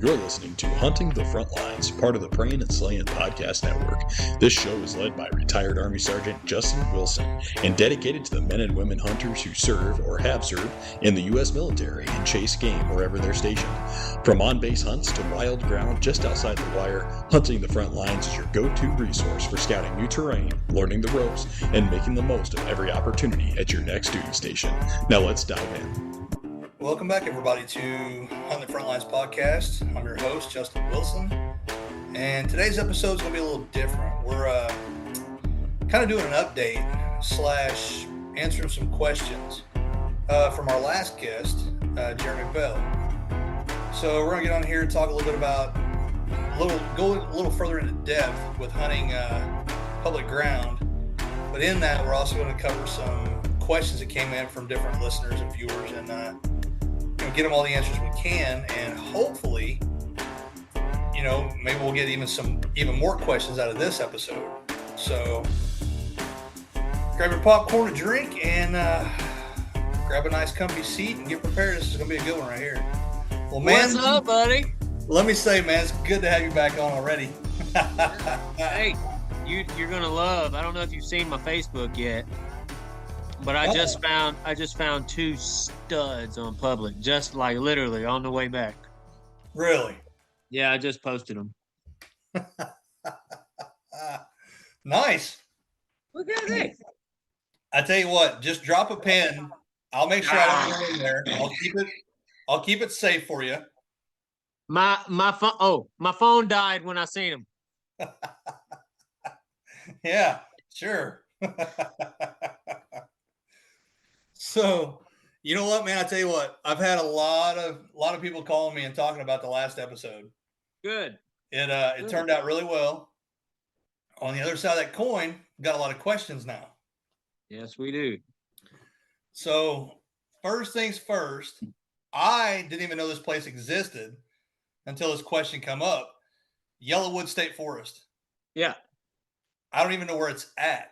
You're listening to Hunting the Frontlines, part of the Prayin and Slayin podcast network. This show is led by retired Army Sergeant Justin Wilson and dedicated to the men and women hunters who serve or have served in the U.S. military and chase game wherever they're stationed. From on-base hunts to wild ground just outside the wire, Hunting the Frontlines is your go-to resource for scouting new terrain, learning the ropes, and making the most of every opportunity at your next duty station. Now let's dive in. Welcome back, everybody, to Hunting the Frontlines podcast. I'm your host, Justin Wilson, and today's episode is going to be a little different. We're kind of doing an update / answering some questions from our last guest, Jeremy Bell. So we're going to get on here and talk a little bit about, go a little further into depth with hunting public ground, but in that we're also going to cover some questions that came in from different listeners and viewers, and get them all the answers we can, and hopefully, maybe we'll get even more questions out of this episode. So grab your popcorn, a drink, and grab a nice comfy seat and get prepared. This is gonna be a good one right here. Well, man, what's up, buddy? Let me say, man, it's good to have you back on already. Hey, you're gonna love. I don't know if you've seen my Facebook yet, but I just found two studs on public, just like literally on the way back. Really? Yeah, I just posted them. Nice. Look at that. I tell you what, just drop a pin. I'll make sure I don't go in there. I'll keep it safe for you. My phone died when I seen them. Yeah, sure. So, you know what, man? I tell you what, I've had a lot of people calling me and talking about the last episode. Good. It turned out really well. On the other side of that coin, got a lot of questions now. Yes, we do. So, first things first, I didn't even know this place existed until this question come up. Yellowwood State Forest. Yeah. I don't even know where it's at.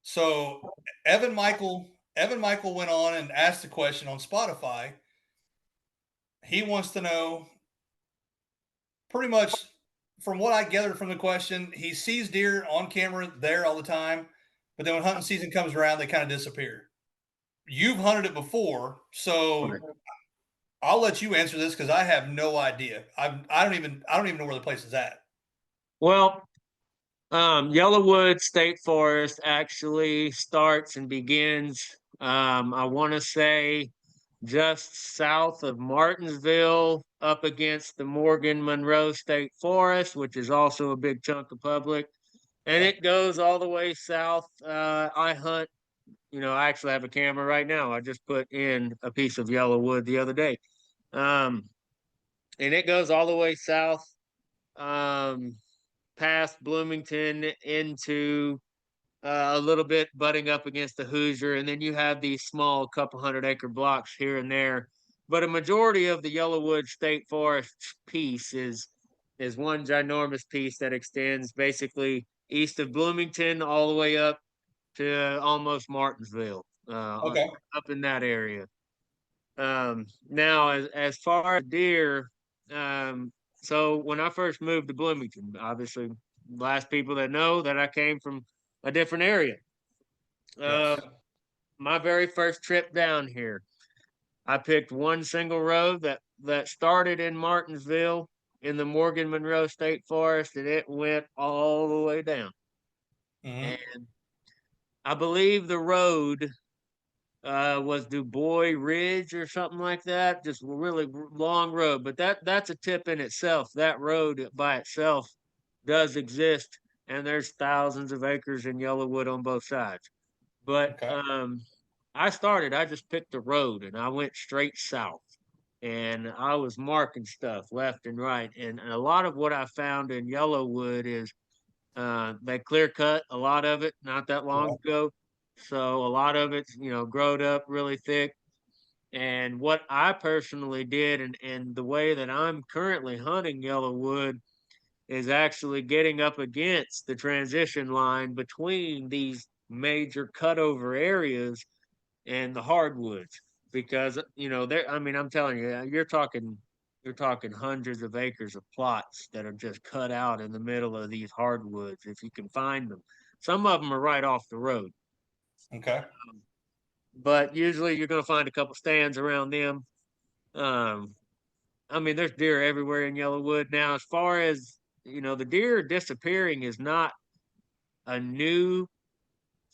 So Evan Michael went on and asked the question on Spotify. He wants to know, pretty much from what I gathered from the question, he sees deer on camera there all the time, but then when hunting season comes around, they kind of disappear. You've hunted it before, so I'll let you answer this because I have no idea. I don't even know where the place is at. Well, Yellowwood State Forest actually starts and begins, I want to say, just south of Martinsville, up against the Morgan Monroe State Forest, which is also a big chunk of public. And it goes all the way south. I hunt, I actually have a camera right now. I just put in a piece of Yellowwood the other day. And it goes all the way south. Past Bloomington into a little bit butting up against the Hoosier, and then you have these small couple 100-acre blocks here and there. But a majority of the Yellowwood State Forest piece is one ginormous piece that extends basically east of Bloomington all the way up to almost Martinsville, up in that area. Now, as far as deer, so when I first moved to Bloomington, obviously, last people that know that I came from a different area. Yes. My very first trip down here, I picked one single road that started in Martinsville in the Morgan Monroe State Forest, and it went all the way down. Mm-hmm. And I believe the road was Du Bois Ridge or something like that. Just a really long road, but that's a tip in itself. That road by itself does exist, and there's thousands of acres in Yellowwood on both sides. But I just picked the road and I went straight south, and I was marking stuff left and right. And a lot of what I found in Yellowwood is they clear cut a lot of it not that long ago. So a lot of it's, growed up really thick. And what I personally did, and the way that I'm currently hunting Yellowwood, is actually getting up against the transition line between these major cutover areas and the hardwoods. Because, I'm telling you, you're talking you're talking hundreds of acres of plots that are just cut out in the middle of these hardwoods, if you can find them. Some of them are right off the road, Okay. but usually you're going to find a couple stands around them. Um, I mean, there's deer everywhere in Yellowwood now. As far as the deer disappearing is not a new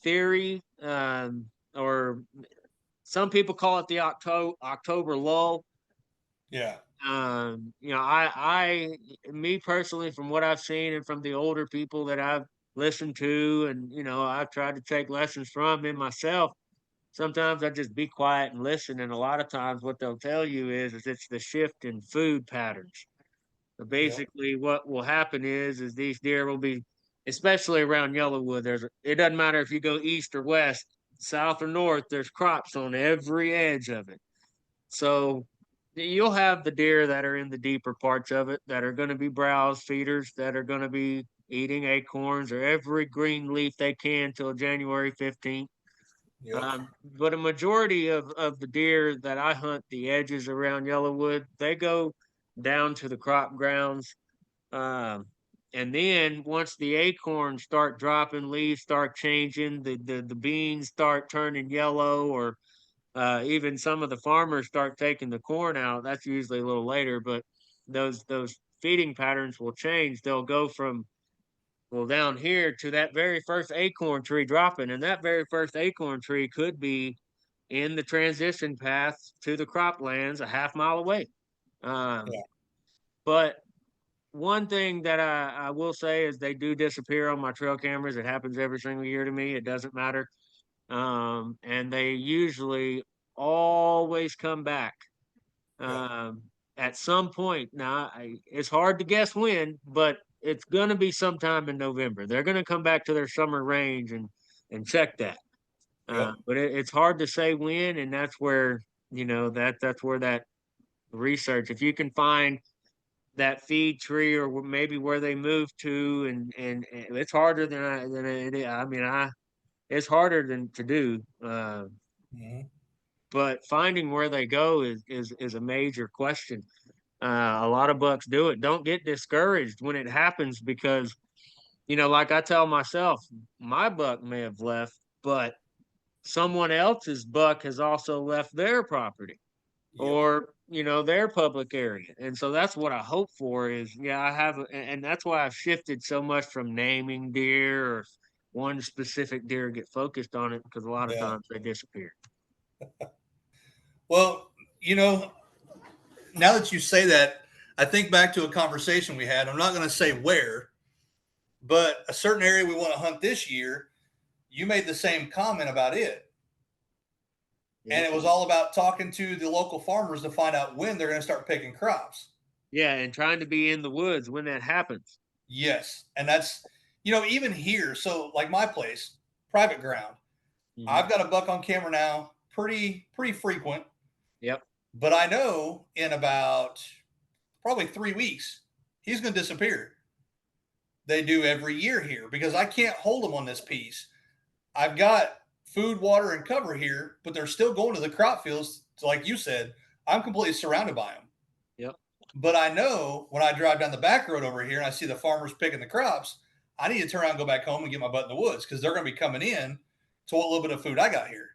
theory, or some people call it the October lull. Yeah. Me personally, from what I've seen and from the older people that I've listened to, and I've tried to take lessons from in myself. Sometimes I just be quiet and listen, and a lot of times what they'll tell you is it's the shift in food patterns. So Yeah. basically, what will happen is these deer will be, especially around Yellowwood. It doesn't matter if you go east or west, south or north. There's crops on every edge of it. So you'll have the deer that are in the deeper parts of it that are going to be browse feeders, that are going to be eating acorns or every green leaf they can till January 15th. Yep. But a majority of the deer that I hunt the edges around Yellowwood, they go down to the crop grounds. Um, and then once the acorns start dropping, leaves start changing, the beans start turning yellow, or even some of the farmers start taking the corn out. That's usually a little later, but those feeding patterns will change. They'll go from, well, down here to that very first acorn tree dropping, and that very first acorn tree could be in the transition path to the croplands a half mile away. Um, Yeah. but one thing that I will say is they do disappear on my trail cameras. It happens every single year to me. It doesn't matter. And they usually always come back Yeah. um, at some point. Now, it's hard to guess when, but it's going to be sometime in November. They're going to come back to their summer range and check that. Yep. But it's hard to say when, and that's where that's where that research. If you can find that feed tree or maybe where they moved to, and it's harder than it is. I mean, it's harder than to do. Hmm. But finding where they go is a major question. A lot of bucks do it. Don't get discouraged when it happens because, like I tell myself, my buck may have left, but someone else's buck has also left their property Yep. or, their public area. And so that's what I hope for is, yeah, I have, and that's why I've shifted so much from naming deer or one specific deer, get focused on it because a lot of Yeah. times they disappear. Well, you know, now that you say that, I think back to a conversation we had. I'm not going to say where, but a certain area we want to hunt this year. You made the same comment about it. And Yeah. it was all about talking to the local farmers to find out when they're going to start picking crops. Yeah, and trying to be in the woods when that happens. Yes. And that's, even here. So, like my place, private ground, Mhm. I've got a buck on camera now, pretty frequent. Yep. But I know in about probably 3 weeks, he's going to disappear. They do every year here because I can't hold them on this piece. I've got food, water, and cover here, but they're still going to the crop fields. So, like you said, I'm completely surrounded by them. Yep. But I know when I drive down the back road over here and I see the farmers picking the crops, I need to turn around and go back home and get my butt in the woods because they're going to be coming in to what little bit of food I got here.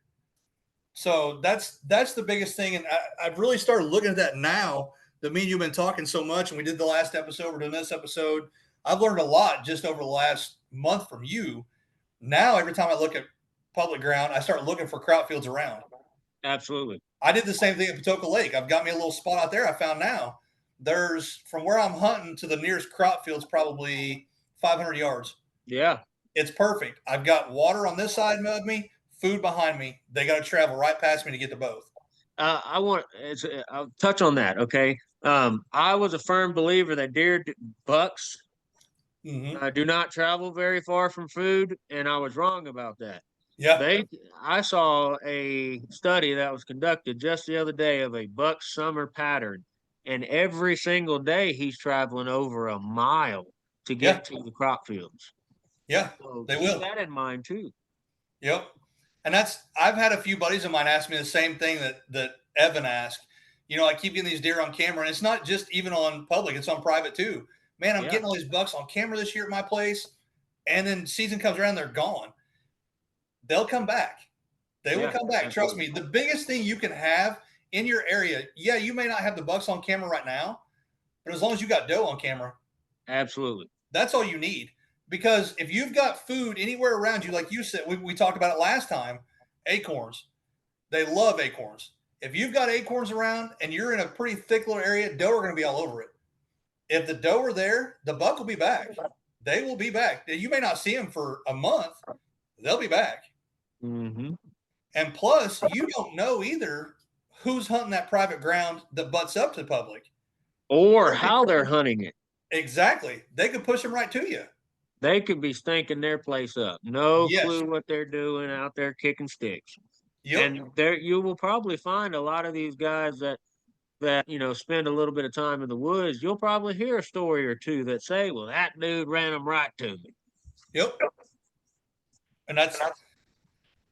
So that's the biggest thing, and I've really started looking at that now that me and you've been talking so much, and we did the last episode, we're doing this episode. I've learned a lot just over the last month from you. Now every time I look at public ground, I start looking for crop fields around. Absolutely. I did the same thing at Patoka Lake. I've got me a little spot out there. I found now there's from where I'm hunting to the nearest crop field's probably 500 yards. Yeah. It's perfect. I've got water on this side of me, food behind me. They got to travel right past me to get to both. I'll touch on that. Okay. I was a firm believer that bucks Mm-hmm. do not travel very far from food, and I was wrong about that. Yeah. I saw a study that was conducted just the other day of a buck summer pattern, and every single day he's traveling over a mile to Yeah. get to the crop fields. Yeah. So They keep will. that in mind too. Yep. And I've had a few buddies of mine ask me the same thing that Evan asked. I keep getting these deer on camera, and it's not just even on public; it's on private too. Man, I'm getting all these bucks on camera this year at my place, and then season comes around, they're gone. They'll come back. They will come back. Trust me. The biggest thing you can have in your area, you may not have the bucks on camera right now, but as long as you got doe on camera, absolutely, that's all you need. Because if you've got food anywhere around you, like you said, we talked about it last time, acorns. They love acorns. If you've got acorns around and you're in a pretty thick little area, doe are going to be all over it. If the doe are there, the buck will be back. They will be back. You may not see them for a month. They'll be back. Mm-hmm. And plus, you don't know either who's hunting that private ground that butts up to the public. Or how they're hunting it. Exactly. They could push them right to you. They could be stinking their place up. No clue what they're doing out there kicking sticks. Yep. And there you will probably find a lot of these guys that spend a little bit of time in the woods. You'll probably hear a story or two that say, well, that dude ran them right to me. Yep. And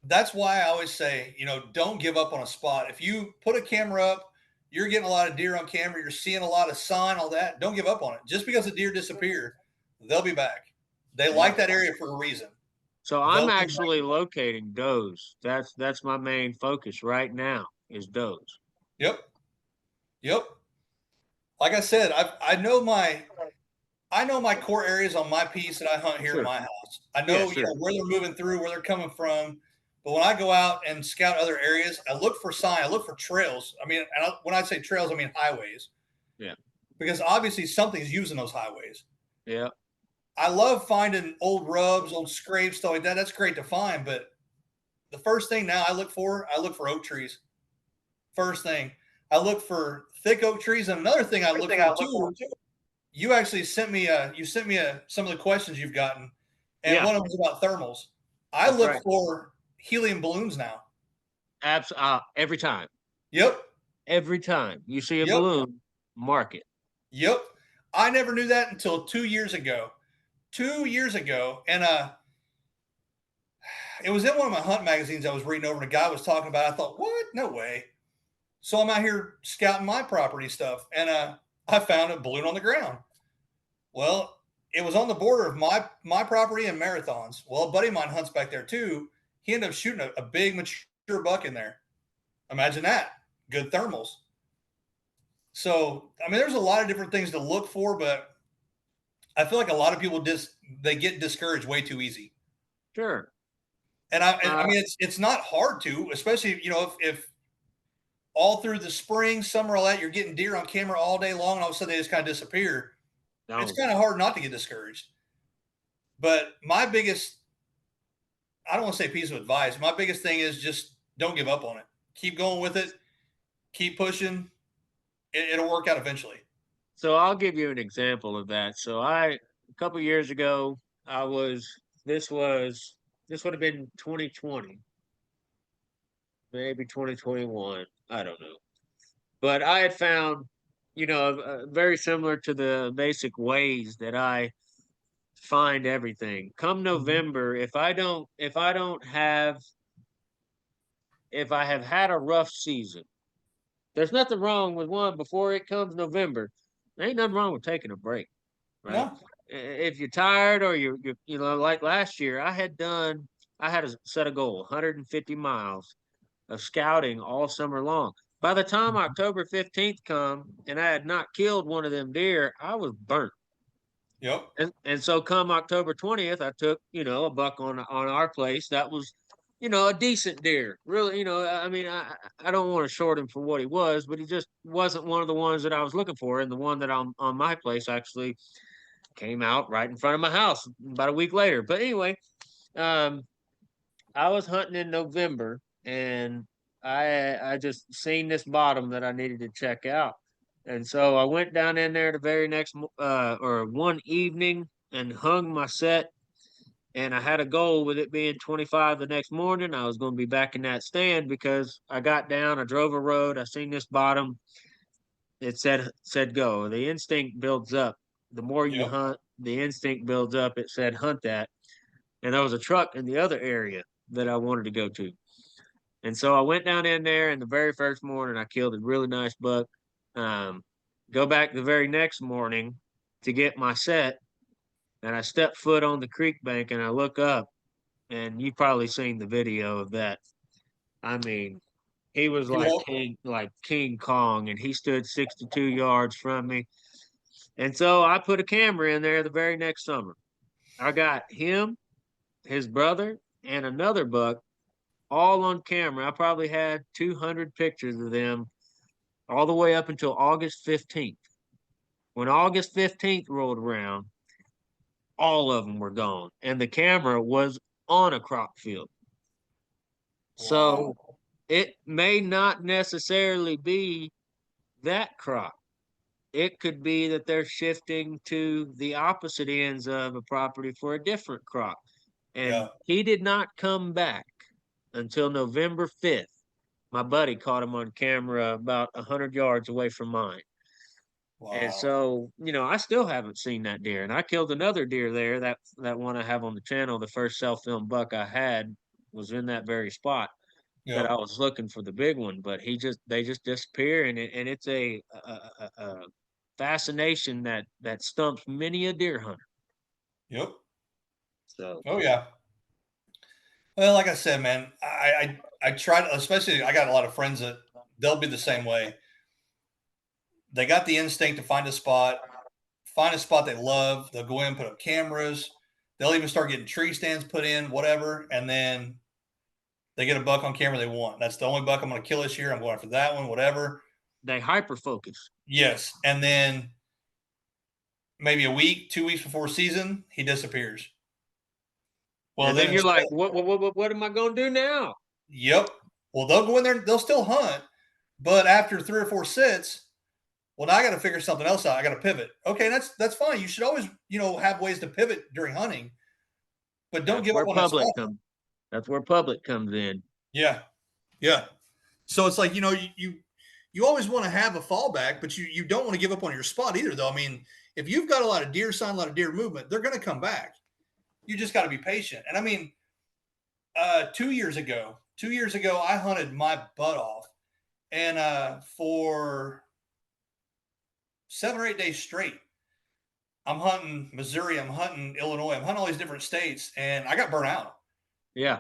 that's why I always say, don't give up on a spot. If you put a camera up, you're getting a lot of deer on camera, you're seeing a lot of sign, all that, don't give up on it. Just because the deer disappear, they'll be back. They like that area for a reason. So I'm actually locating does. That's my main focus right now is does. Yep. Like I said, I know my core areas on my piece that I hunt here at my house. I know, where they're moving through, where they're coming from. But when I go out and scout other areas, I look for sign. I look for trails. I mean, when I say trails, I mean highways. Yeah. Because obviously something's using those highways. Yeah. I love finding old rubs, old scrapes, stuff like that. That's great to find. But the first thing now I look for oak trees. First thing. I look for thick oak trees. And another thing I look for too, you actually sent me some of the questions you've gotten. And one of them was about thermals. I look for helium balloons now. Every time. Yep. Every time you see a balloon, mark it. Yep. I never knew that until 2 years ago. 2 years ago. And it was in one of my hunt magazines I was reading over and a guy was talking about it. I thought, what? No way. So I'm out here scouting my property stuff. And I found a balloon on the ground. Well, it was on the border of my property and Marathon's. Well, a buddy of mine hunts back there too. He ended up shooting a big mature buck in there. Imagine that. Good thermals. So, I mean, there's a lot of different things to look for, but I feel like a lot of people they get discouraged way too easy. Sure. And I mean, it's not hard to, especially, if all through the spring, summer, all that, you're getting deer on camera all day long and all of a sudden they just kind of disappear. No. It's kind of hard not to get discouraged. But my biggest, I don't want to say piece of advice. My biggest thing is just don't give up on it. Keep going with it. Keep pushing. It'll work out eventually. So I'll give you an example of that. So a couple years ago, this would have been 2020, maybe 2021. I don't know. But I had found, very similar to the basic ways that I find everything. Come November, if I have had a rough season, there's nothing wrong with one before it comes November. There ain't nothing wrong with taking a break, right? No. If you're tired or you're like last year, I had a set a goal, 150 miles of scouting all summer long. By the time October 15th come and I had not killed one of them deer, I was burnt. Yep. And so come October 20th, I took, a buck on our place. That was, a decent deer. Really, I mean, I don't want to short him for what he was, but he just wasn't one of the ones that I was looking for. And the one that on my place actually came out right in front of my house about a week later. But anyway, I was hunting in November and I just seen this bottom that I needed to check out. And so I went down in there the very next one evening and hung my set. And I had a goal with it being 25 the next morning. I was going to be back in that stand because I got down, I drove a road, I seen this bottom. It said go. The instinct builds up. The more you hunt, the instinct builds up. It said hunt that. And there was a truck in the other area that I wanted to go to. And so I went down in there, and the very first morning I killed a really nice buck. Go back the very next morning to get my set, and I step foot on the creek bank and I look up, and you've probably seen the video of that. I mean, he was like King Kong, and he stood 62 yards from me. And so I put a camera in there the very next summer. I got him, his brother, and another buck all on camera. I probably had 200 pictures of them all the way up until August 15th. When August 15th rolled around, all of them were gone, and the camera was on a crop field. So Wow. it may not necessarily be that crop. It could be that they're shifting to the opposite ends of a property for a different crop. Yeah. And he did not come back until November 5th. My buddy caught him on camera about 100 yards away from mine. And Wow. so, I still haven't seen that deer. And I killed another deer there. That one I have on the channel, the first self-filmed buck I had was in that very spot that Yep. I was looking for the big one, but they just disappear, and it's a fascination that stumps many a deer hunter. Yep. So Oh yeah. Well, like I said, man, I try to, especially I got a lot of friends that they'll be the same way. They got the instinct to find a spot they love. They'll go in, put up cameras. They'll even start getting tree stands put in, whatever, and then they get a buck on camera they want. That's the only buck I'm going to kill this year. I'm going for that one, whatever. they hyper focus. Yes, and then maybe a week, 2 weeks before season, he disappears. Well, And then then you're like, instead, what am I gonna do now? yep. Well, they'll go in there, they'll still hunt, but after 3 or 4 sits, well, now I got to figure something else out. I got to pivot. Okay, that's fine. You should always, have ways to pivot during hunting, but don't That's give where up on that public spot. comes. That's where public comes in. Yeah, yeah. So it's like you always want to have a fallback, but you don't want to give up on your spot either. Though I mean, if you've got a lot of deer sign, a lot of deer movement, they're going to come back. You just got to be patient. And I mean, 2 years ago, I hunted my butt off, and for 7 or 8 days straight, I'm hunting Missouri, I'm hunting Illinois, I'm hunting all these different states, and I got burnt out. Yeah.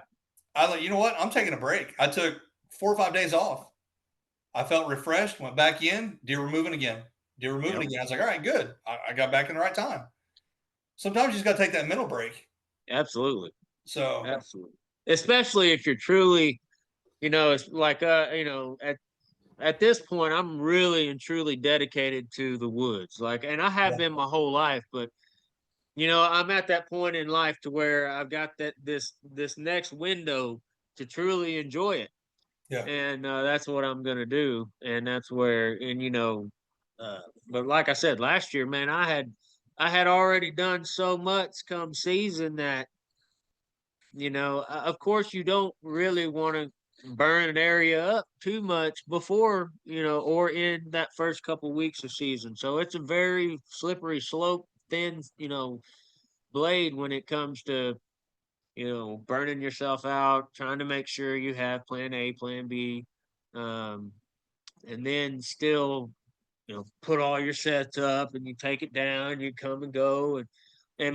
I was like, you know what? I'm taking a break. I took 4 or 5 days off. I felt refreshed, went back in, deer were moving again. Deer were moving Yep. again. I was like, all right, good. I got back in the right time. Sometimes you just got to take that mental break. Absolutely. So, Absolutely. Especially if you're truly, it's like at this point, I'm really and truly dedicated to the woods. Like, and I have yeah, been my whole life, but I'm at that point in life to where I've got this next window to truly enjoy it, yeah, and that's what I'm gonna do. And that's where, and but like I said last year, man, I had already done so much come season that of course, you don't really want to burn an area up too much before, or in that first couple weeks of season. So it's a very slippery slope, thin, blade when it comes to, burning yourself out, trying to make sure you have plan A, plan B, um, and then still, put all your sets up and you take it down, you come and go. And yep,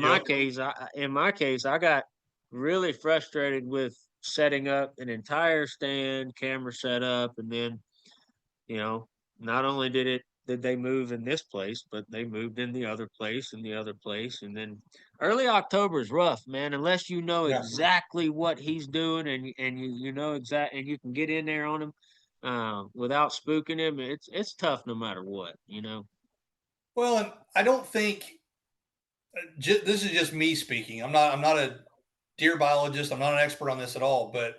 in my case, I got really frustrated with setting up an entire stand, camera setup, and then, you know, not only did they move in this place, but they moved in the other place and the other place. And then early October is rough, man, unless you know yeah. exactly what he's doing and you know exact and you can get in there on him without spooking him. It's tough no matter what. Well, and I don't think this is just me speaking. I'm not a deer biologist. I'm not an expert on this at all, but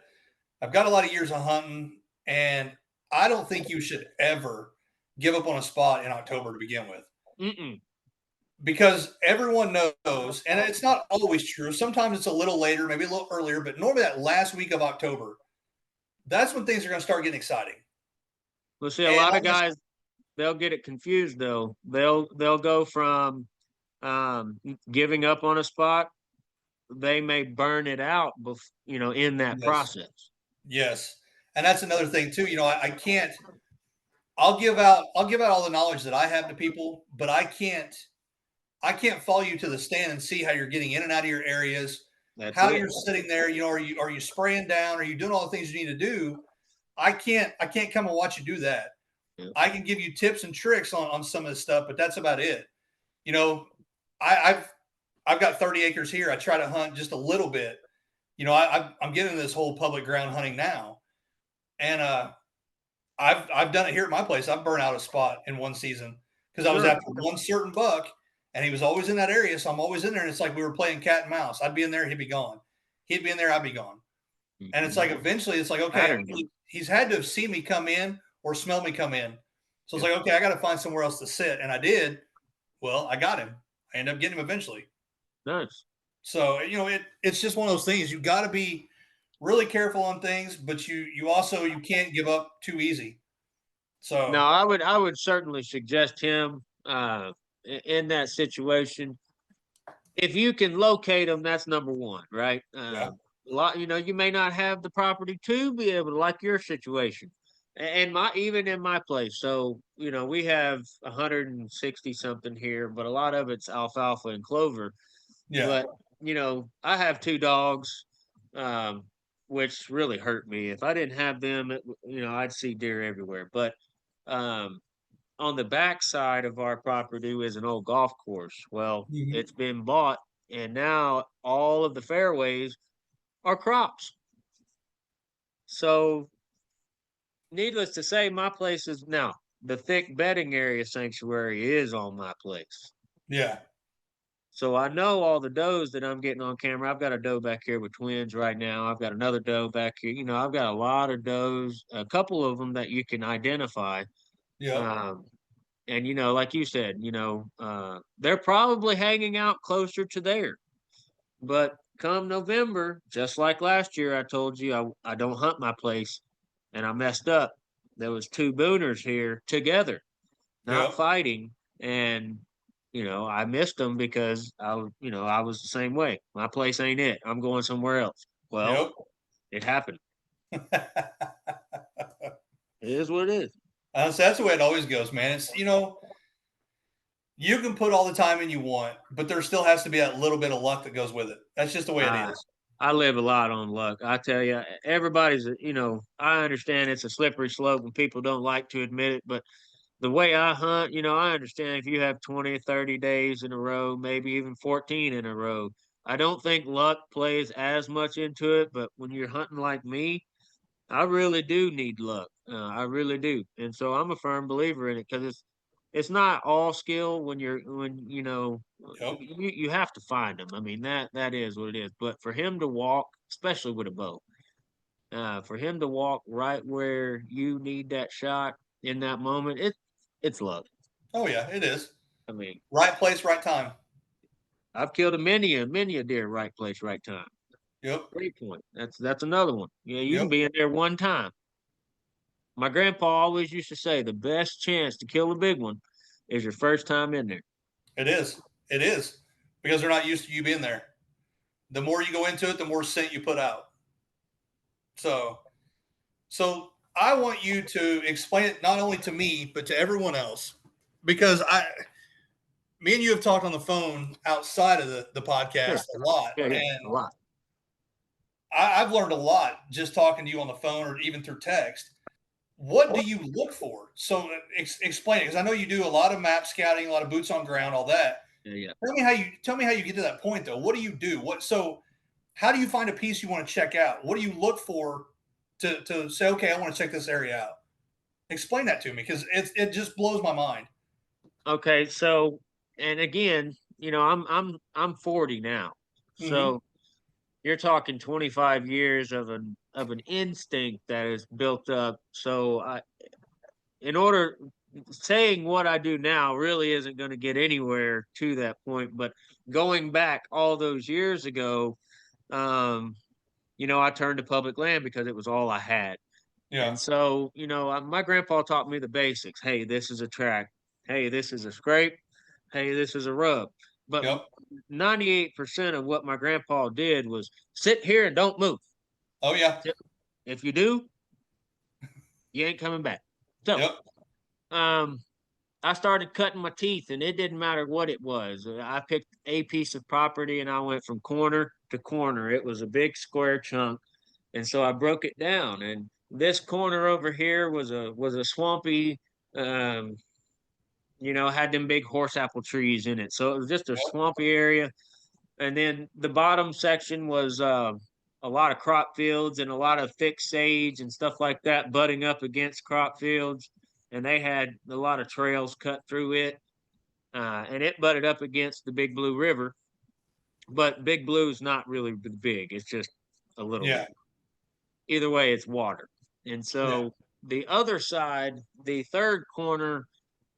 I've got a lot of years of hunting, and I don't think you should ever give up on a spot in October to begin with. Mm-mm. Because everyone knows, and it's not always true. Sometimes it's a little later, maybe a little earlier, but normally that last week of October, that's when things are going to start getting exciting. Well, see, a And lot like of guys they'll get it confused though. They'll go from giving up on a spot. They may burn it out, in that yes, process. yes, And that's another thing too. I can't. I'll give out all the knowledge that I have to people, but I can't follow you to the stand and see how you're getting in and out of your areas, That's how it. you're sitting there. Are you spraying down? Are you doing all the things you need to do? I can't come and watch you do that. Yeah. I can give you tips and tricks on some of this stuff, but that's about it. I've got 30 acres here. I try to hunt just a little bit. I'm getting this whole public ground hunting now, and I've done it here at my place. I've burnt out a spot in one season because I was after one certain buck, and he was always in that area. So I'm always in there, and it's like we were playing cat and mouse. I'd be in there, he'd be gone. He'd be in there, I'd be gone. And it's like eventually, it's like, okay, he's had to have seen me come in or smell me come in. So it's like, okay, I got to find somewhere else to sit, and I did. Well, I got him. I ended up getting him eventually. Nice. So it's just one of those things. You got to be really careful on things, but you can't give up too easy. So no, I would certainly suggest him in that situation. If you can locate him, that's number one, right? Yeah. A lot, you may not have the property to be able to, like your situation, and even in my place. So we have 160 something here, but a lot of it's alfalfa and clover. Yeah. But I have 2 dogs, which really hurt me. If I didn't have them, I'd see deer everywhere. But on the back side of our property is an old golf course. Well, it's been bought, and now all of the fairways are crops. So, needless to say, my place is now the thick bedding area sanctuary is on my place. Yeah. So I know all the does that I'm getting on camera. I've got a doe back here with twins right now. I've got another doe back here. I've got a lot of does, a couple of them that you can identify. Yeah. And like you said, they're probably hanging out closer to there. But come November, just like last year, I told you I don't hunt my place, and I messed up. There was 2 booners here together, not fighting, and I missed them because I was the same way. My place ain't it. I'm going somewhere else. Well, it happened. It is what it is. So that's the way it always goes, man. It's you can put all the time in you want, but there still has to be that little bit of luck that goes with it. That's just the way it is. I live a lot on luck. I tell you, everybody's, I understand it's a slippery slope and people don't like to admit it, but the way I hunt, I understand if you have 20 or 30 days in a row, maybe even 14 in a row. I don't think luck plays as much into it, but when you're hunting like me, I really do need luck. I really do. And so I'm a firm believer in it because it's not all skill when you have to find them. I mean, that is what it is. But for him to walk, especially with a bow, for him to walk right where you need that shot in that moment, it's luck. Oh yeah, it is. I mean, right place, right time. I've killed many a deer, right place, right time. Yep. Great point. That's another one. Yeah, you can be in there one time. My grandpa always used to say the best chance to kill a big one is your first time in there. It is. It is. Because they're not used to you being there. The more you go into it, the more scent you put out. So I want you to explain it not only to me, but to everyone else. Because me and you have talked on the phone outside of the podcast a lot. Yeah, and a lot. I've learned a lot just talking to you on the phone or even through text. What do you look for? So explain it, because I know you do a lot of map scouting, a lot of boots on ground, all that. Yeah. Tell me how you get to that point though. What do you do? How do you find a piece you want to check out? What do you look for to say, okay, I want to check this area out? Explain that to me, because it just blows my mind. Okay, so and again, I'm 40 now, so you're talking 25 years of an instinct that is built up. So in order saying what I do now really isn't going to get anywhere to that point. But going back all those years ago, I turned to public land because it was all I had. Yeah. And so, my grandpa taught me the basics. Hey, this is a track. Hey, this is a scrape. Hey, this is a rub. But 98% of what my grandpa did was sit here and don't move. Oh, yeah. If you do, You ain't coming back. So, Yep. I started cutting my teeth, and it didn't matter what it was. I picked a piece of property, and I went from corner to corner. It was a big square chunk, and so I broke it down. And this corner over here was a swampy, um, had them big horse apple trees in it. So it was just a Yep. swampy area. And then the bottom section was a lot of crop fields and a lot of thick sage and stuff like that butting up against crop fields. And they had a lot of trails cut through it. And it butted up against the Big Blue River. But Big Blue is not really big, it's just a little Yeah. bit. Either way, it's water. And Yeah. so the other side, the third corner,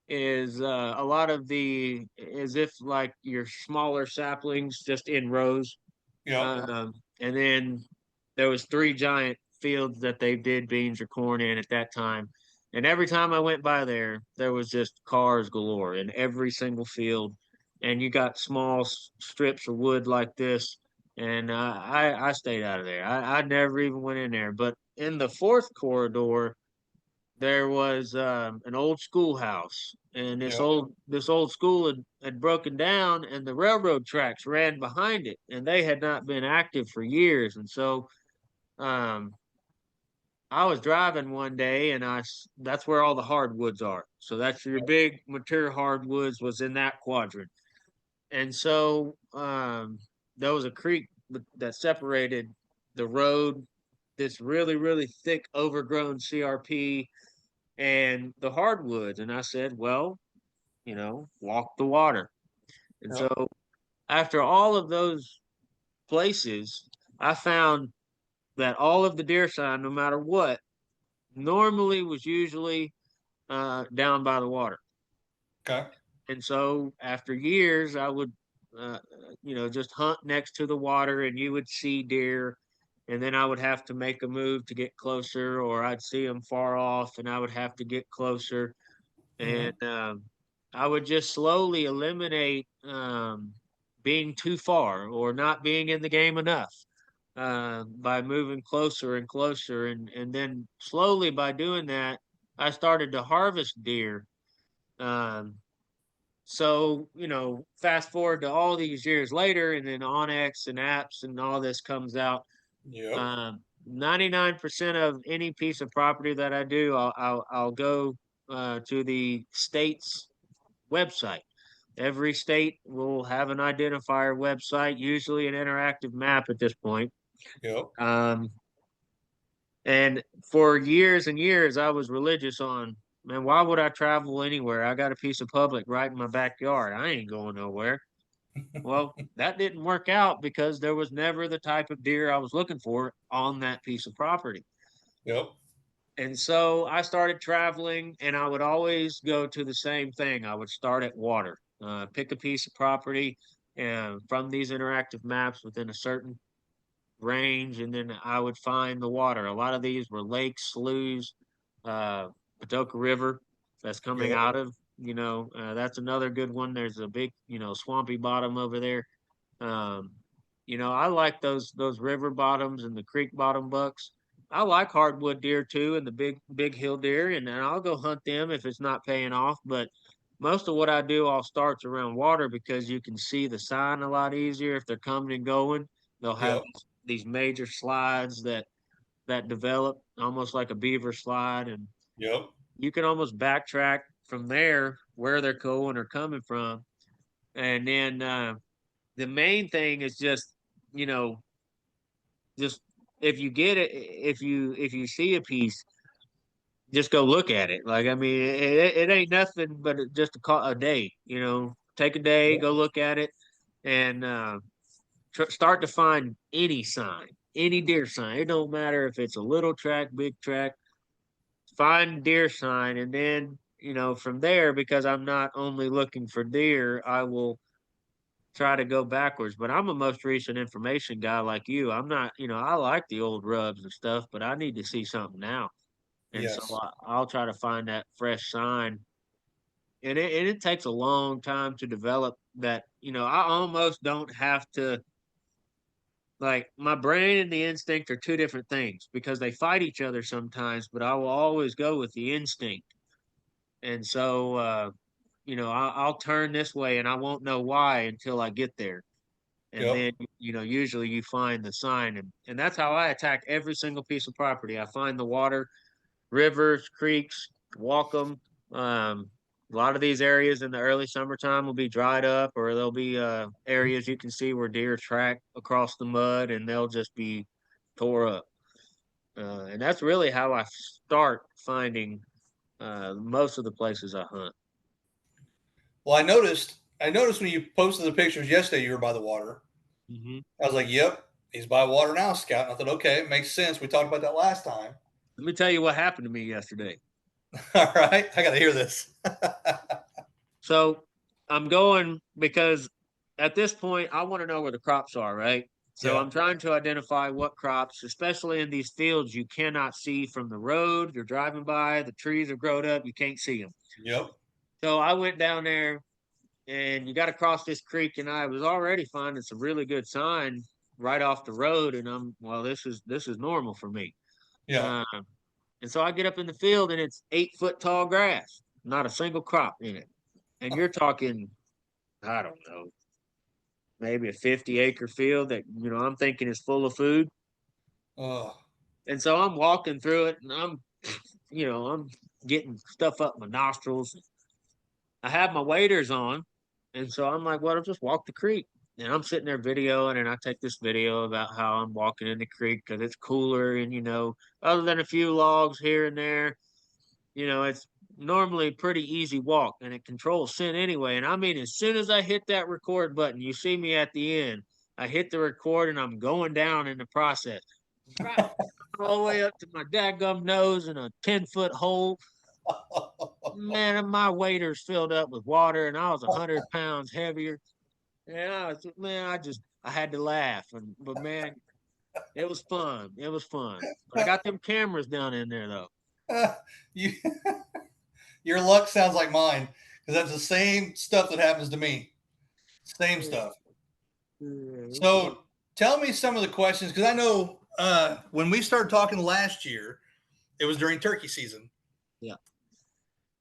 is a lot of the as if like your smaller saplings just in rows. Yep. And then there was three giant fields that they did beans or corn in at that time. And every time I went by there, there was just cars galore in every single field. And you got small strips of wood like this. And I stayed out of there. I never even went in there. But in the fourth corridor, there was an old schoolhouse, and this Yep. old school had broken down, and the railroad tracks ran behind it, and they had not been active for years. And so um, I was driving one day, and that's where all the hardwoods are. So that's your big mature hardwoods was in that quadrant. And so there was a creek that separated the road, this really really thick overgrown CRP, and the hardwoods. And I said, well, walk the water. And so Yep. after all of those places, I found that all of the deer sign, no matter what, normally was usually down by the water. Okay. And so after years, I would, just hunt next to the water, and you would see deer. And then I would have to make a move to get closer, or I'd see them far off and I would have to get closer. Mm-hmm. And I would just slowly eliminate being too far or not being in the game enough by moving closer and closer, and then slowly by doing that, I started to harvest deer. Um, so fast forward to all these years later, and then Onyx and apps and all this comes out. Yep. 99% of any piece of property that I do, I'll go to the state's website. Every state will have an identifier website, usually an interactive map at this point. Yep. Um, and for years and years, I was religious on, man, why would I travel anywhere? I got a piece of public right in my backyard. I ain't going nowhere. Well, that didn't work out because there was never the type of deer I was looking for on that piece of property. Yep. And so I started traveling, and I would always go to the same thing. I would start at water, pick a piece of property and from these interactive maps within a certain range, and then I would find the water. A lot of these were lakes, sloughs, Patoka River that's coming Yep. out of, that's another good one. There's a big, swampy bottom over there. Um, I like those river bottoms and the creek bottom bucks. I like hardwood deer too, and the big hill deer, and then I'll go hunt them if it's not paying off. But most of what I do all starts around water because you can see the sign a lot easier if they're coming and going. They'll have Yep. these major slides that develop almost like a beaver slide, and Yep. you can almost backtrack from there where they're going or coming from. And then the main thing is just you know just if you get it, if you see a piece, just go look at it. Like, I mean, it ain't nothing but just a day. Take a day, Yep. go look at it, and start to find any sign, any deer sign. It don't matter if it's a little track, big track. Find deer sign, and then from there, because I'm not only looking for deer, I will try to go backwards. But I'm a most recent information guy like you. I'm not, I like the old rubs and stuff, but I need to see something now. And so Yes. I'll try to find that fresh sign. And it takes a long time to develop that. I almost don't have to like my brain and the instinct are two different things because they fight each other sometimes, but I will always go with the instinct. And so, I'll turn this way and I won't know why until I get there. And Yep. then, usually you find the sign. And that's how I attack every single piece of property. I find the water, rivers, creeks, walk them. A lot of these areas in the early summertime will be dried up, or there'll be areas you can see where deer track across the mud and they'll just be tore up. And that's really how I start finding most of the places I hunt. Well, I noticed when you posted the pictures yesterday, you were by the water. Hmm. I was like, "Yep, he's by water now, Scout." And I thought, okay, it makes sense. We talked about that last time. Let me tell you what happened to me yesterday. All right, I got to hear this. So I'm going because at this point, I want to know where the crops are, right? So Yeah. I'm trying to identify what crops, especially in these fields, you cannot see from the road. You're driving by, the trees are grown up, you can't see them. Yep. So I went down there and you got to cross this creek, and I was already finding some really good sign right off the road. And this is normal for me. Yeah. Um, and so I get up in the field and it's 8 foot tall grass, not a single crop in it. And you're talking, I don't know, maybe a 50-acre field that, I'm thinking is full of food. Oh. And so I'm walking through it and I'm getting stuff up my nostrils. I have my waders on. And so I'm like, well, I'll just walk the creek. And I'm sitting there videoing, and I take this video about how I'm walking in the creek because it's cooler. And, other than a few logs here and there, it's normally a pretty easy walk and it controls scent anyway. And I mean, as soon as I hit that record button, you see me at the end, I hit the record and I'm going down in the process. Right all the way up to my dadgum nose in a 10-foot hole. Man, and my waders filled up with water and I was 100 pounds heavier. And I had to laugh. But man, it was fun. It was fun. But I got them cameras down in there though. you, your luck sounds like mine because that's the same stuff that happens to me. Same stuff. So tell me some of the questions because I know when we started talking last year, it was during turkey season. Yeah.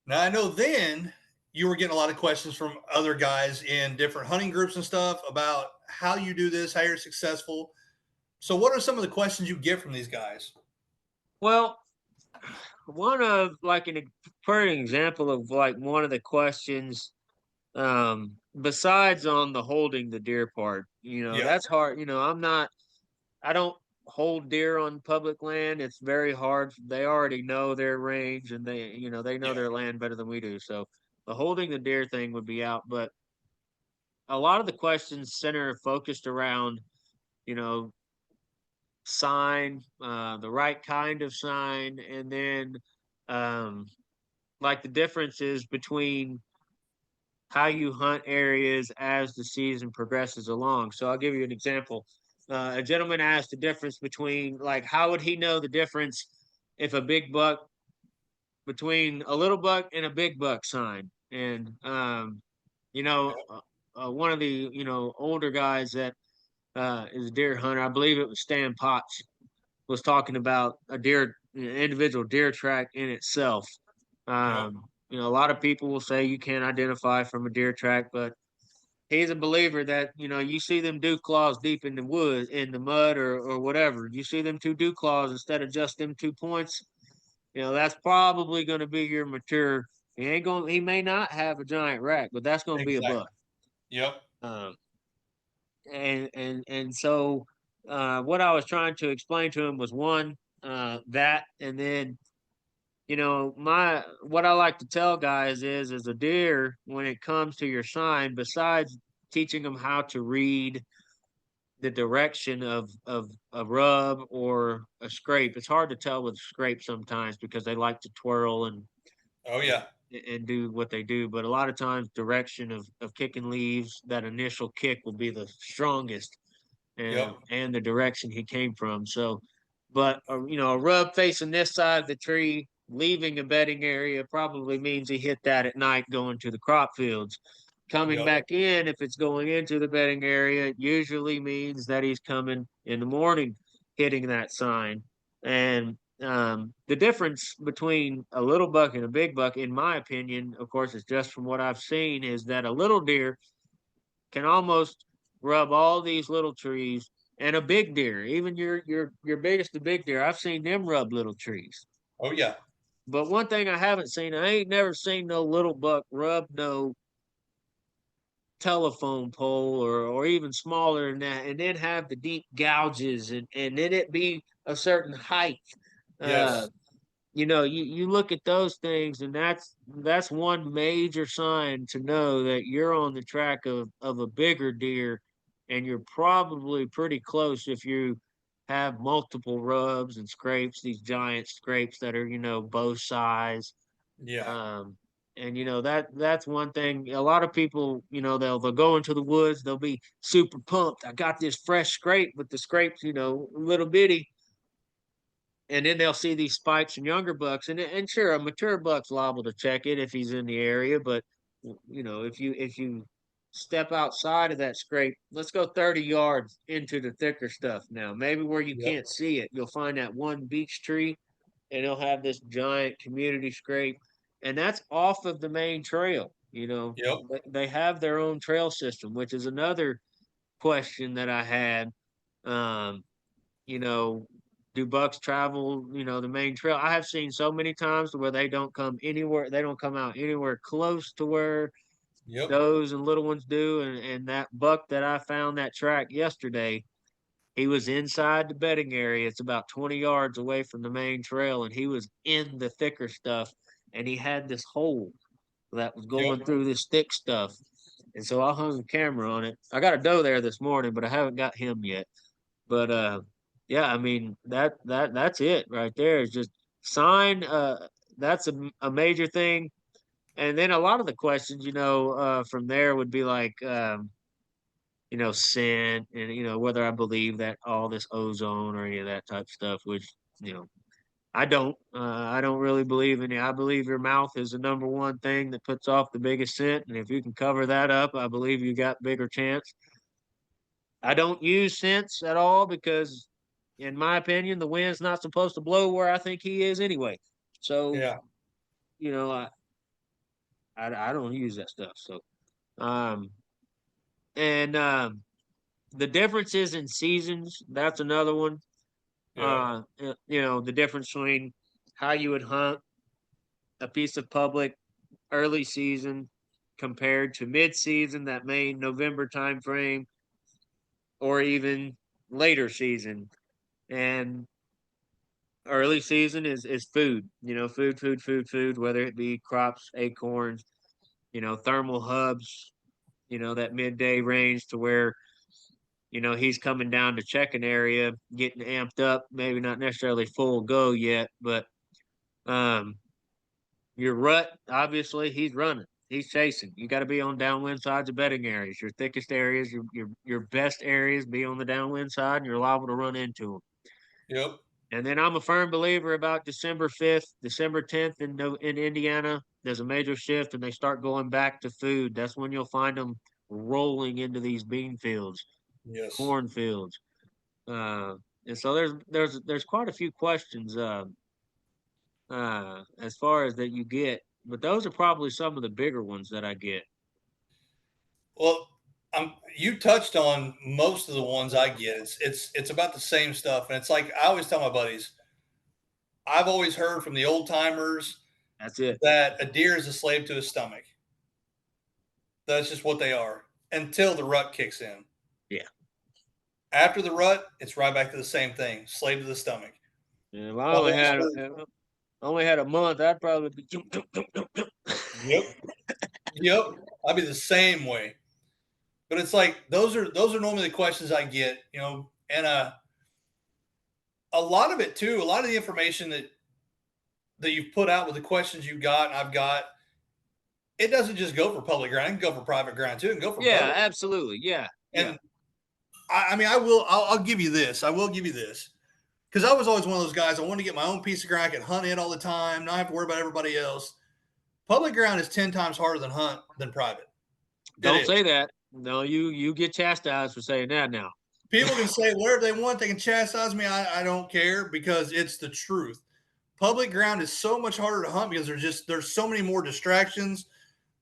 Now I know then you were getting a lot of questions from other guys in different hunting groups and stuff about how you do this, how you're successful. So what are some of the questions you get from these guys? Well, one of like for an example of like one of the questions, besides on the holding the deer part, Yeah. that's hard. I don't hold deer on public land. It's very hard. They already know their range and they know Yeah. their land better than we do. So the holding the deer thing would be out. But a lot of the questions center focused around, you know, sign, the right kind of sign, and then um, like the differences between how you hunt areas as the season progresses along. So I'll give you an example. A gentleman asked the difference between, like, how would he know the difference if a big buck between a little buck and a big buck sign? And you know, one of the older guys that is a deer hunter, I believe it was Stan Potts, was talking about a deer, individual deer track in itself. Yeah. A lot of people will say you can't identify from a deer track, but he's a believer that you see them dew claws deep in the wood, in the mud, or whatever. You see them two dew claws instead of just them 2 points. That's probably going to be your mature. He ain't going. He may not have a giant rack, but that's going to be a Exactly. buck. Yep. Um, and so what I was trying to explain to him was one, that, and then my what I like to tell guys is as a deer, when it comes to your sign, besides teaching them how to read the direction of a rub or a scrape, it's hard to tell with scrape sometimes because they like to twirl Oh and yeah. and do what they do. But a lot of times direction of kicking leaves, that initial kick will be the strongest, Yep. and the direction he came from. So, but a rub facing this side of the tree, leaving a bedding area, probably means he hit that at night going to the crop fields. Coming Yep. back in, if it's going into the bedding area, it usually means that he's coming in the morning, hitting that sign. And the difference between a little buck and a big buck, in my opinion, of course, is just from what I've seen, is that a little deer can almost rub all these little trees, and a big deer, even your biggest of big deer, I've seen them rub little trees. Oh yeah. But one thing I haven't seen, I ain't never seen no little buck rub no telephone pole or even smaller than that, and then have the deep gouges, and then it be a certain height. Uh, Yes. you look at those things, and that's one major sign to know that you're on the track of a bigger deer, and you're probably pretty close if you have multiple rubs and scrapes, these giant scrapes that are both size. Yeah. um, and that's one thing. A lot of people, they'll go into the woods, they'll be super pumped. I got this fresh scrape, but the scrape's, little bitty, and then they'll see these spikes in younger bucks, and sure, a mature buck's liable to check it if he's in the area, but if you step outside of that scrape, let's go 30 yards into the thicker stuff now, maybe where you Yep. can't see it, you'll find that one beech tree, and they'll have this giant community scrape, and that's off of the main trail. Yep. They have their own trail system, which is another question that I had. Um, you know, do bucks travel, the main trail? I have seen so many times where they don't come anywhere, they don't come out anywhere close to where Yep. those and little ones do. And that buck that I found that track yesterday, he was inside the bedding area. It's about 20 yards away from the main trail, and he was in the thicker stuff. And he had this hole that was Yep. going through this thick stuff. And so I hung the camera on it. I got a doe there this morning, but I haven't got him yet. But yeah, I mean that's it right there. It's just sign. That's a major thing. And then a lot of the questions, from there would be like, scent, and whether I believe that all this ozone or any of that type stuff, which I don't. I don't really believe in it. I believe your mouth is the number one thing that puts off the biggest scent, and if you can cover that up, I believe you got bigger chance. I don't use scents at all because, in my opinion, the wind's not supposed to blow where I think he is anyway. So, Yeah. you know, I I don't use that stuff. So, um, and the differences in seasons, that's another one. Yeah. The difference between how you would hunt a piece of public early season compared to mid season, that May November time frame, or even later season. And early season is food, food, whether it be crops, acorns, thermal hubs, that midday range to where, he's coming down to check an area, getting amped up, maybe not necessarily full go yet, but um your rut, obviously he's running. He's chasing. You got to be on downwind sides of bedding areas. Your thickest areas, your best areas, be on the downwind side, and you're liable to run into them. Yep. And then I'm a firm believer about December 5th, December 10th in Indiana. There's a major shift, and they start going back to food. That's when you'll find them rolling into these bean fields, Yes. corn fields. Uh, and so there's quite a few questions as far as that you get, but those are probably some of the bigger ones that I get. Well, you touched on most of the ones I get. It's about the same stuff, and it's like I always tell my buddies. I've always heard from the old timers That's it. that a deer is a slave to his stomach. That's just what they are until the rut kicks in. Yeah. After the rut, it's right back to the same thing: slave to the stomach. And if I I've only always had heard, only had a month, I'd probably be jump, jump, jump, jump, jump. yep, yep. I'd be the same way. But it's like those are normally the questions I get, and a lot of it too. A lot of the information that you've put out with the questions you've got and I've got, it doesn't just go for public ground. It can go for private ground too. It can go for Yeah, both. absolutely. Yeah. Yeah. And I mean, I'll give you this. I will give you this. Because I was always one of those guys. I wanted to get my own piece of ground. I could hunt it all the time. Not have to worry about everybody else. Public ground is 10 times harder than private. Don't say that. No, you get chastised for saying that now. People can say whatever they want. They can chastise me. I don't care because it's the truth. Public ground is so much harder to hunt because there's so many more distractions.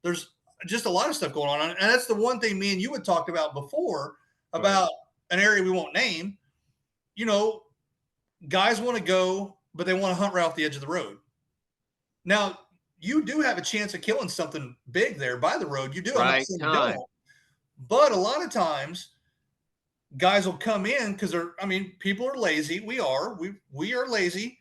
There's just a lot of stuff going on. And that's the one thing me and you had talked about before about an area we won't name. You know, guys want to go, but they want to hunt right off the edge of the road. Now, you do have a chance of killing something big there by the road. You do. I'm not saying you don't. But a lot of times, guys will come in because people are lazy. We are lazy.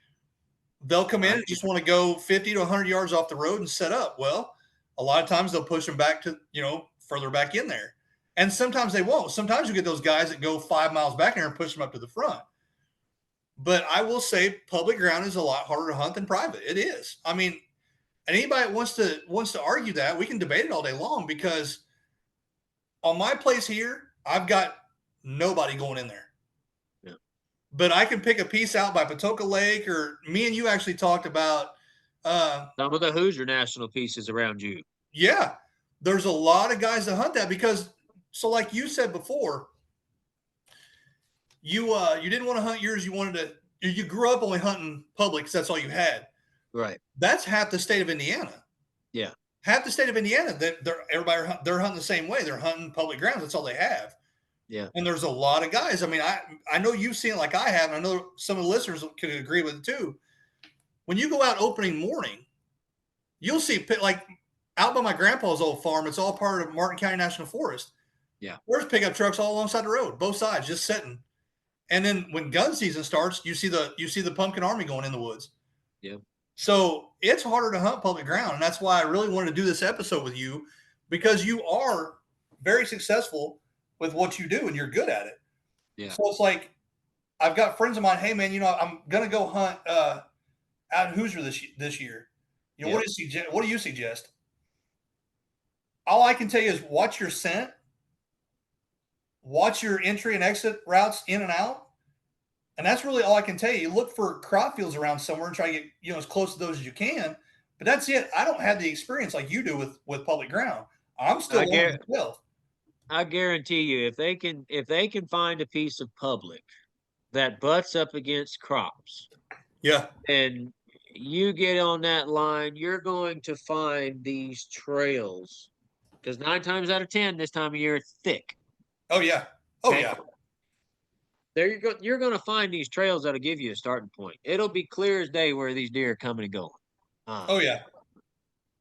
They'll come in and just want to go 50 to 100 yards off the road and set up. Well, a lot of times they'll push them back to, further back in there. And sometimes they won't. Sometimes you get those guys that go 5 miles back there and push them up to the front. But I will say public ground is a lot harder to hunt than private. It is. I mean, and anybody that wants to argue that, we can debate it all day long because on my place here, I've got nobody going in there. Yeah. But I can pick a piece out by Patoka Lake, or me and you actually talked about some of the Hoosier national pieces around you. Yeah. There's a lot of guys that hunt that because, so like you said before, you didn't want to hunt yours. You grew up only hunting public because that's all you had. Right. That's half the state of Indiana. Yeah. Half the state of Indiana, they're hunting the same way. They're hunting public grounds. That's all they have. Yeah. And there's a lot of guys. I mean, I know you've seen it like I have, and I know some of the listeners could agree with it too. When you go out opening morning, you'll see, like out by my grandpa's old farm, it's all part of Martin County National Forest. Yeah. There's pickup trucks all alongside the road, both sides, just sitting. And then when gun season starts, you see the pumpkin army going in the woods. Yeah. So it's harder to hunt public ground. And that's why I really wanted to do this episode with you, because you are very successful with what you do and you're good at it. Yeah. So it's like, I've got friends of mine, hey man, I'm going to go hunt out in Hoosier this year. What do you suggest? All I can tell you is watch your scent, watch your entry and exit routes in and out. And that's really all I can tell you. You look for crop fields around somewhere and try to get, as close to those as you can. But that's it. I don't have the experience like you do with public ground. I'm still learning myself. I guarantee you, if they can find a piece of public that butts up against crops, yeah, and you get on that line, you're going to find these trails. Because 9 times out of 10, this time of year, it's thick. Oh yeah. Oh yeah. There you go. You're going to find these trails that'll give you a starting point. It'll be clear as day where these deer are coming and going. Oh yeah.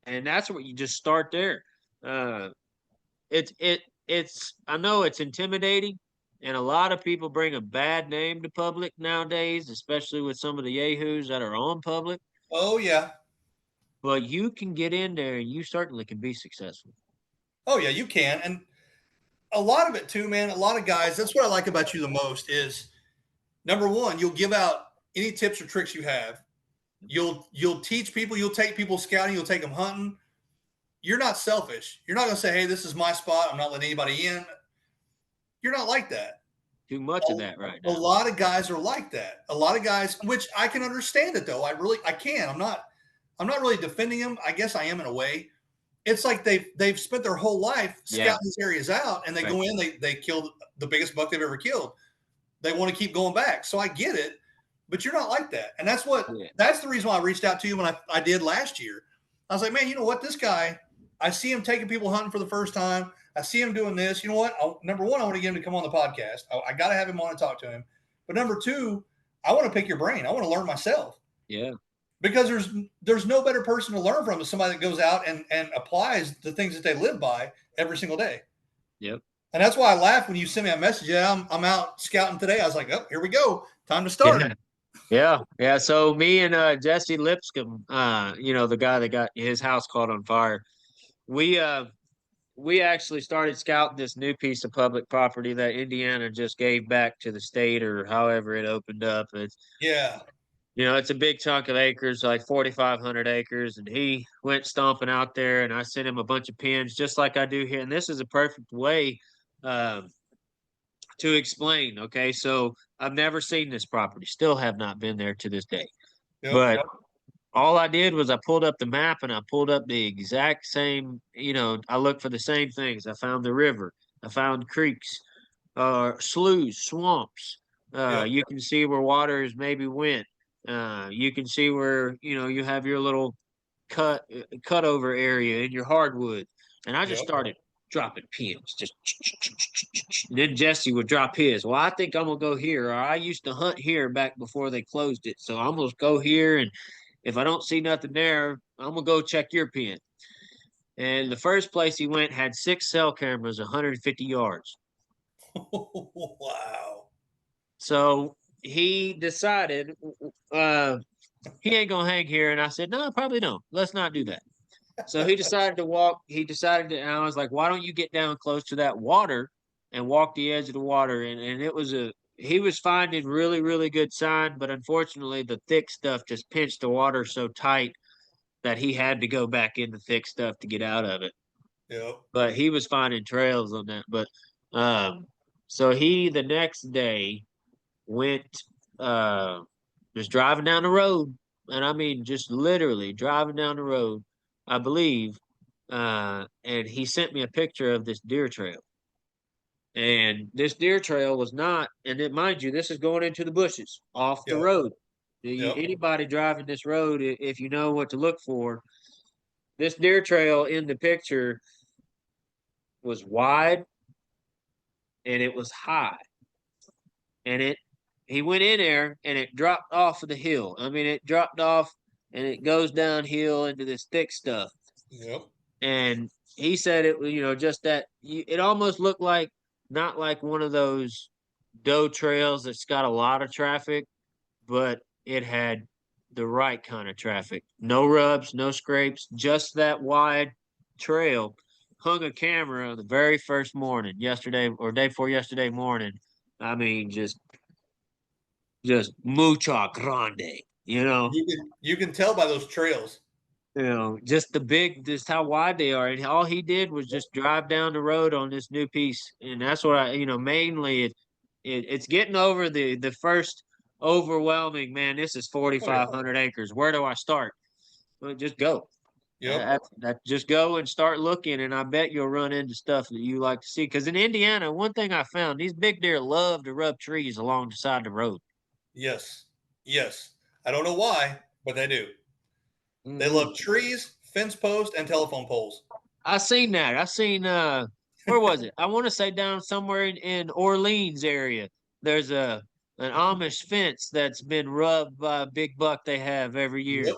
And that's where you just start there. It's I know it's intimidating, and a lot of people bring a bad name to public nowadays, especially with some of the yahoos that are on public. Oh yeah. But you can get in there and you certainly can be successful. Oh yeah, you can. And a lot of it too, man, a lot of guys, that's what I like about you the most is, number one, you'll give out any tips or tricks you have. You'll teach people, you'll take people scouting, you'll take them hunting. You're not selfish. You're not going to say, hey, this is my spot, I'm not letting anybody in. You're not like that. Too much of that right now. A lot of guys are like that. A lot of guys, which I can understand it though. I can. I'm not really defending them. I guess I am in a way. It's like they've spent their whole life scouting these areas out, and they go in, they killed the biggest buck they've ever killed. They want to keep going back. So I get it, but you're not like that. And that's the reason why I reached out to you when I did last year. I was like, man, you know what? This guy, I see him taking people hunting for the first time. I see him doing this. You know what? Number one, I want to get him to come on the podcast. I got to have him on and talk to him. But number two, I want to pick your brain. I want to learn myself. Yeah. Because there's no better person to learn from than somebody that goes out and applies the things that they live by every single day. Yep. And that's why I laughed when you sent me a message. Yeah, I'm out scouting today. I was like, oh, here we go. Time to start. Yeah. So me and Jesse Lipscomb, the guy that got his house caught on fire, we actually started scouting this new piece of public property that Indiana just gave back to the state, or however it opened up. It's a big chunk of acres, like 4,500 acres, and he went stomping out there, and I sent him a bunch of pins just like I do here. And this is a perfect way to explain. Okay, so I've never seen this property, still have not been there to this day. Yep. But all I did was I pulled up the map and I pulled up the exact same, I looked for the same things. I found the river, I found creeks, sloughs, swamps. Yep. You can see where water is maybe went. You can see where, you have your little cut over area in your hardwood. And I just Yep. started dropping pins. Just then Jesse would drop his. Well, I think I'm gonna go here. Or I used to hunt here back before they closed it. So I'm gonna go here, and if I don't see nothing there, I'm gonna go check your pin. And the first place he went had 6 cell cameras, 150 yards. Wow. So he decided he ain't gonna hang here. And I said, no, probably don't. Let's not do that. So he decided to walk. And I was like, why don't you get down close to that water and walk the edge of the water? And he was finding really, really good sign, but unfortunately the thick stuff just pinched the water so tight that he had to go back in the thick stuff to get out of it. Yep. But he was finding trails on that. But so he the next day went just driving down the road, and I mean just literally driving down the road, I believe. And he sent me a picture of this deer trail. And this deer trail was not, and it, mind you, this is going into the bushes off the Yep. road. Yep. Anybody driving this road, if you know what to look for, this deer trail in the picture was wide and it was high. And he went in there and it dropped off of the hill. I mean, it dropped off and it goes downhill into this thick stuff. Yep. And he said it was, just that it almost looked like not like one of those doe trails that's got a lot of traffic, but it had the right kind of traffic. No rubs, no scrapes, just that wide trail. Hung a camera the very first morning, yesterday or day before yesterday morning. I mean, just mucho grande, You can tell by those trails. just just how wide they are. And all he did was just drive down the road on this new piece. And that's what mainly it's getting over the first overwhelming, man, this is Oh, yeah. 4,500 acres. Where do I start? Well, just go. Yep. Just go and start looking, and I bet you'll run into stuff that you like to see. Because in Indiana, one thing I found, these big deer love to rub trees along the side of the road. Yes. Yes. I don't know why, but they do. They Mhm. love trees, fence posts, and telephone poles. I seen that. I seen where was it? I want to say down somewhere in Orleans area. There's an Amish fence that's been rubbed by a big buck they have every year. Yep.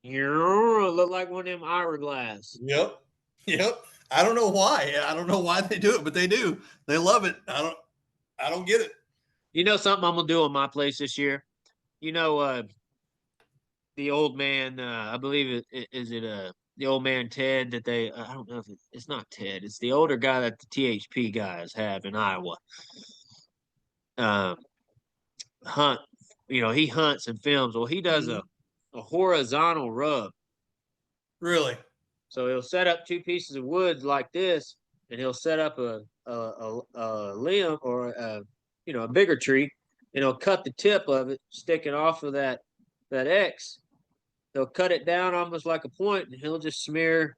Look like one of them hourglass. Yep. Yep. I don't know why. I don't know why they do it, but they do. They love it. I don't get it. You know something I'm gonna do on my place this year? You know, the old man, I believe is it the old man Ted that they I don't know if it's not Ted, it's the older guy that the THP guys have in Iowa. Um, hunt, he hunts and films. Well, he does a horizontal rub. Really? So he'll set up 2 pieces of wood like this, and he'll set up a limb or a bigger tree, and he'll cut the tip of it, sticking off of that X. He'll cut it down almost like a point, and he'll just smear,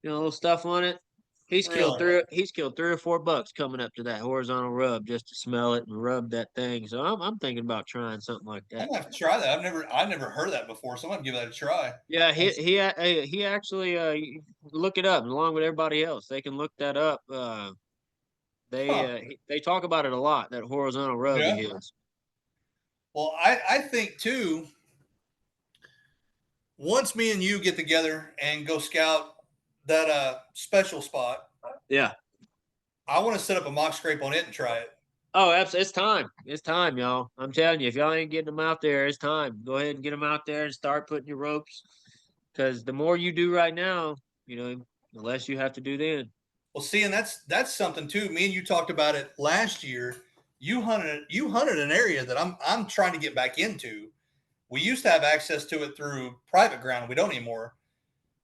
a little stuff on it. He's killed Really? he's killed 3 or 4 bucks coming up to that horizontal rub just to smell it and rub that thing. So I'm thinking about trying something like I'm that. gonna have to try that. I've never heard that before, so I'm gonna give that a try. Yeah, he actually look it up along with everybody else. They can look that up. Huh. They talk about it a lot. That horizontal rub Yeah. of his. Well, I think too. Once me and you get together and go scout that special spot, Yeah. I want to set up a mock scrape on it and try it. Oh, absolutely. It's time. It's time, y'all. I'm telling you, if y'all ain't getting them out there, it's time. Go ahead and get them out there and start putting your ropes. Because the more you do right now, the less you have to do then. Well, see, and that's something too. Me and you talked about it last year. You hunted an area that I'm trying to get back into. We used to have access to it through private ground. We don't anymore.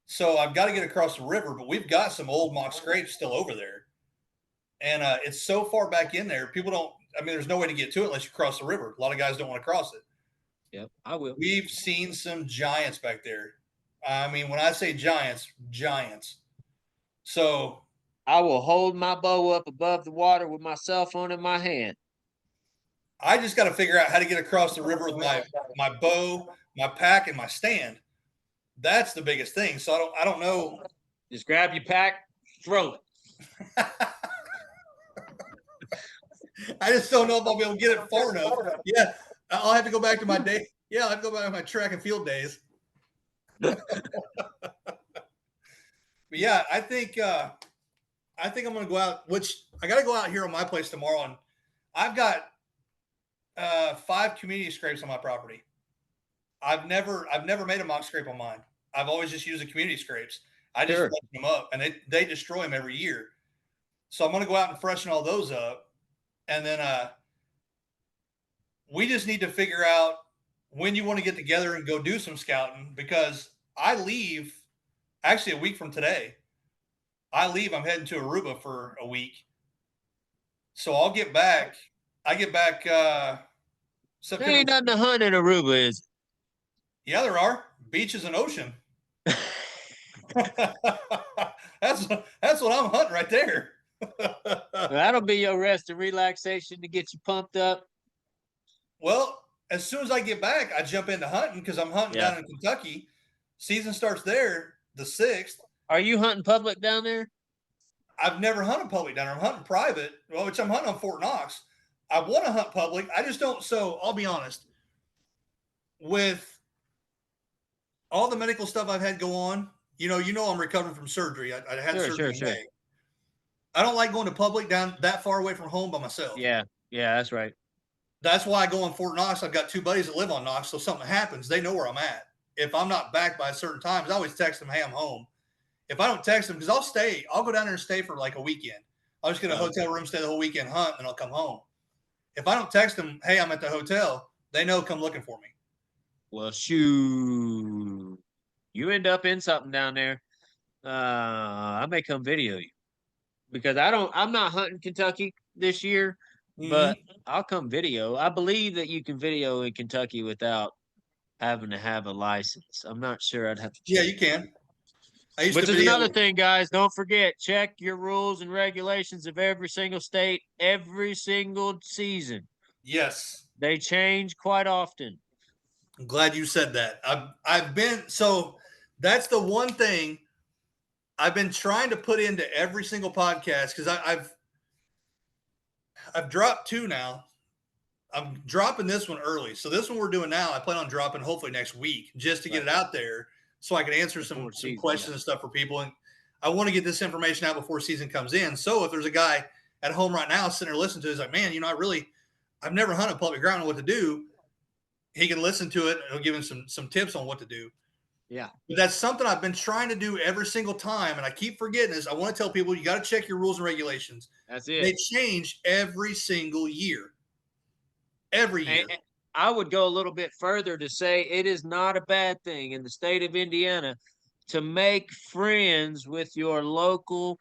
So I've got to get across the river, but we've got some old mock scrapes still over there. And it's so far back in there, people don't. I mean, there's no way to get to it unless you cross the river. A lot of guys don't want to cross it. Yep, I will. We've seen some giants back there. I mean, when I say giants, giants. So I will hold my bow up above the water with my cell phone in my hand. I just got to figure out how to get across the river with my bow, my pack, and my stand. That's the biggest thing. So I don't know. Just grab your pack, throw it. I just don't know if I'll be able to get it far enough. Yeah, I'll have to go back to my day. Yeah, I'll have to go back to my track and field days. But yeah, I think I'm going to go out. Which I got to go out here on my place tomorrow, and I've got 5 community scrapes on my property. I've never made a mock scrape on mine. I've always just used the community scrapes. I just let them up, and they destroy them every year. So I'm going to go out and freshen all those up, and then we just need to figure out when you want to get together and go do some scouting, because I leave actually a week from today. I'm heading to Aruba for a week, so I'll get back. I get back September. There ain't nothing to hunt in Aruba, is it? Yeah, there are beaches and ocean. That's what I'm hunting right there. That'll be your rest and relaxation to get you pumped up. Well, as soon as I get back, I jump into hunting because I'm hunting down in Kentucky. Season starts there the 6th. Are you hunting public down there? I've never hunted public down there. I'm hunting private, which I'm hunting on Fort Knox. I want to hunt public. I just don't. So I'll be honest. With all the medical stuff I've had go on, you know, I'm recovering from surgery. I had surgery in May. I don't like going to public down that far away from home by myself. Yeah, that's right. That's why I go on Fort Knox. I've got 2 buddies that live on Knox, so if something happens, they know where I'm at. If I'm not back by a certain time, I always text them, hey, I'm home. If I don't text them, because I'll go down there and stay for like a weekend. I'll just get a hotel room, stay the whole weekend, hunt, and I'll come home. If I don't text them, hey, I'm at the hotel, they know come looking for me. Well, shoot. You end up in something down there. I may come video you. Because I'm not hunting Kentucky this year, but I'll come video. I believe that you can video in Kentucky without having to have a license. I'm not sure. I'd have to check. Yeah, you can. Which is another thing, guys. Don't forget, check your rules and regulations of every single state, every single season. Yes. They change quite often. I'm glad you said that. So that's the one thing I've been trying to put into every single podcast, because I've dropped 2 now. I'm dropping this one early. So this one we're doing now, I plan on dropping hopefully next week, just to get it out there so I can answer some questions and stuff for people. And I want to get this information out before season comes in. So if there's a guy at home right now sitting there listening to it, he's like, man, I've never hunted public ground and what to do. He can listen to it and it'll give him some tips on what to do. Yeah. But that's something I've been trying to do every single time, and I keep forgetting this. I want to tell people, you got to check your rules and regulations. That's it. They change every single year. Every year. And I would go a little bit further to say it is not a bad thing in the state of Indiana to make friends with your local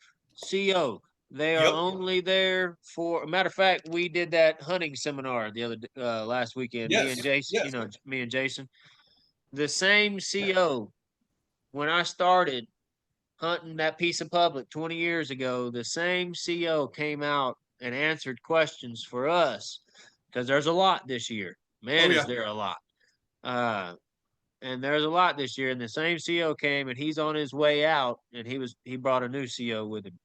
CO. They are only there for a matter of fact. We did that hunting seminar last weekend. Yes. Me and Jason, me and Jason. The same CO, when I started hunting that piece of public 20 years ago, the same CO came out and answered questions for us, because there's a lot this year. Man, is there a lot. And there's a lot this year. And the same CO came, and he's on his way out, and he brought a new CO with him.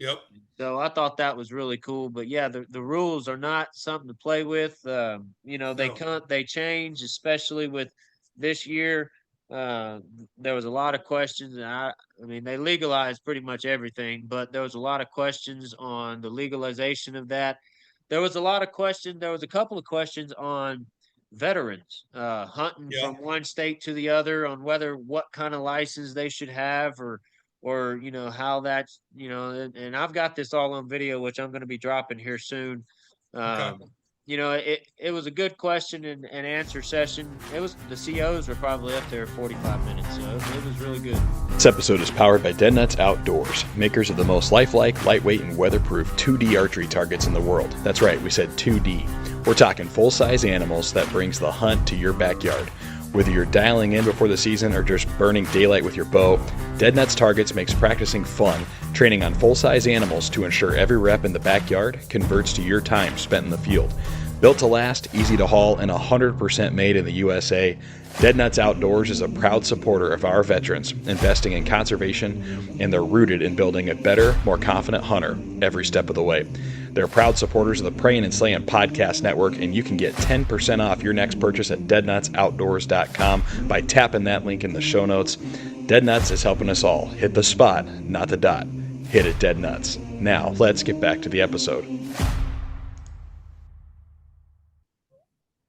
Yep. So I thought that was really cool. But yeah, the rules are not something to play with. They change, especially with this year. There was a lot of questions, and I mean, they legalized pretty much everything, but there was a lot of questions on the legalization of that. There was a couple of questions on veterans hunting from one state to the other, on what kind of license they should have, or how that's, and I've got this all on video, which I'm going to be dropping here soon. It was a good question and answer session. The COs were probably up there 45 minutes, so it was really good. This episode is powered by Dead Nuts Outdoors, makers of the most lifelike, lightweight, and weatherproof 2D archery targets in the world. That's right, we said 2D. We're talking full-size animals that brings the hunt to your backyard. Whether you're dialing in before the season or just burning daylight with your bow, Dead Nuts Targets makes practicing fun, training on full-size animals to ensure every rep in the backyard converts to your time spent in the field. Built to last, easy to haul, and 100% made in the USA, Dead Nuts Outdoors is a proud supporter of our veterans, investing in conservation, and they're rooted in building a better, more confident hunter every step of the way. They're proud supporters of the Prayin and Slayin podcast network, and you can get 10% off your next purchase at deadnutsoutdoors.com by tapping that link in the show notes. Dead Nuts is helping us all hit the spot, not the dot. Hit it, Dead Nuts. Now, let's get back to the episode.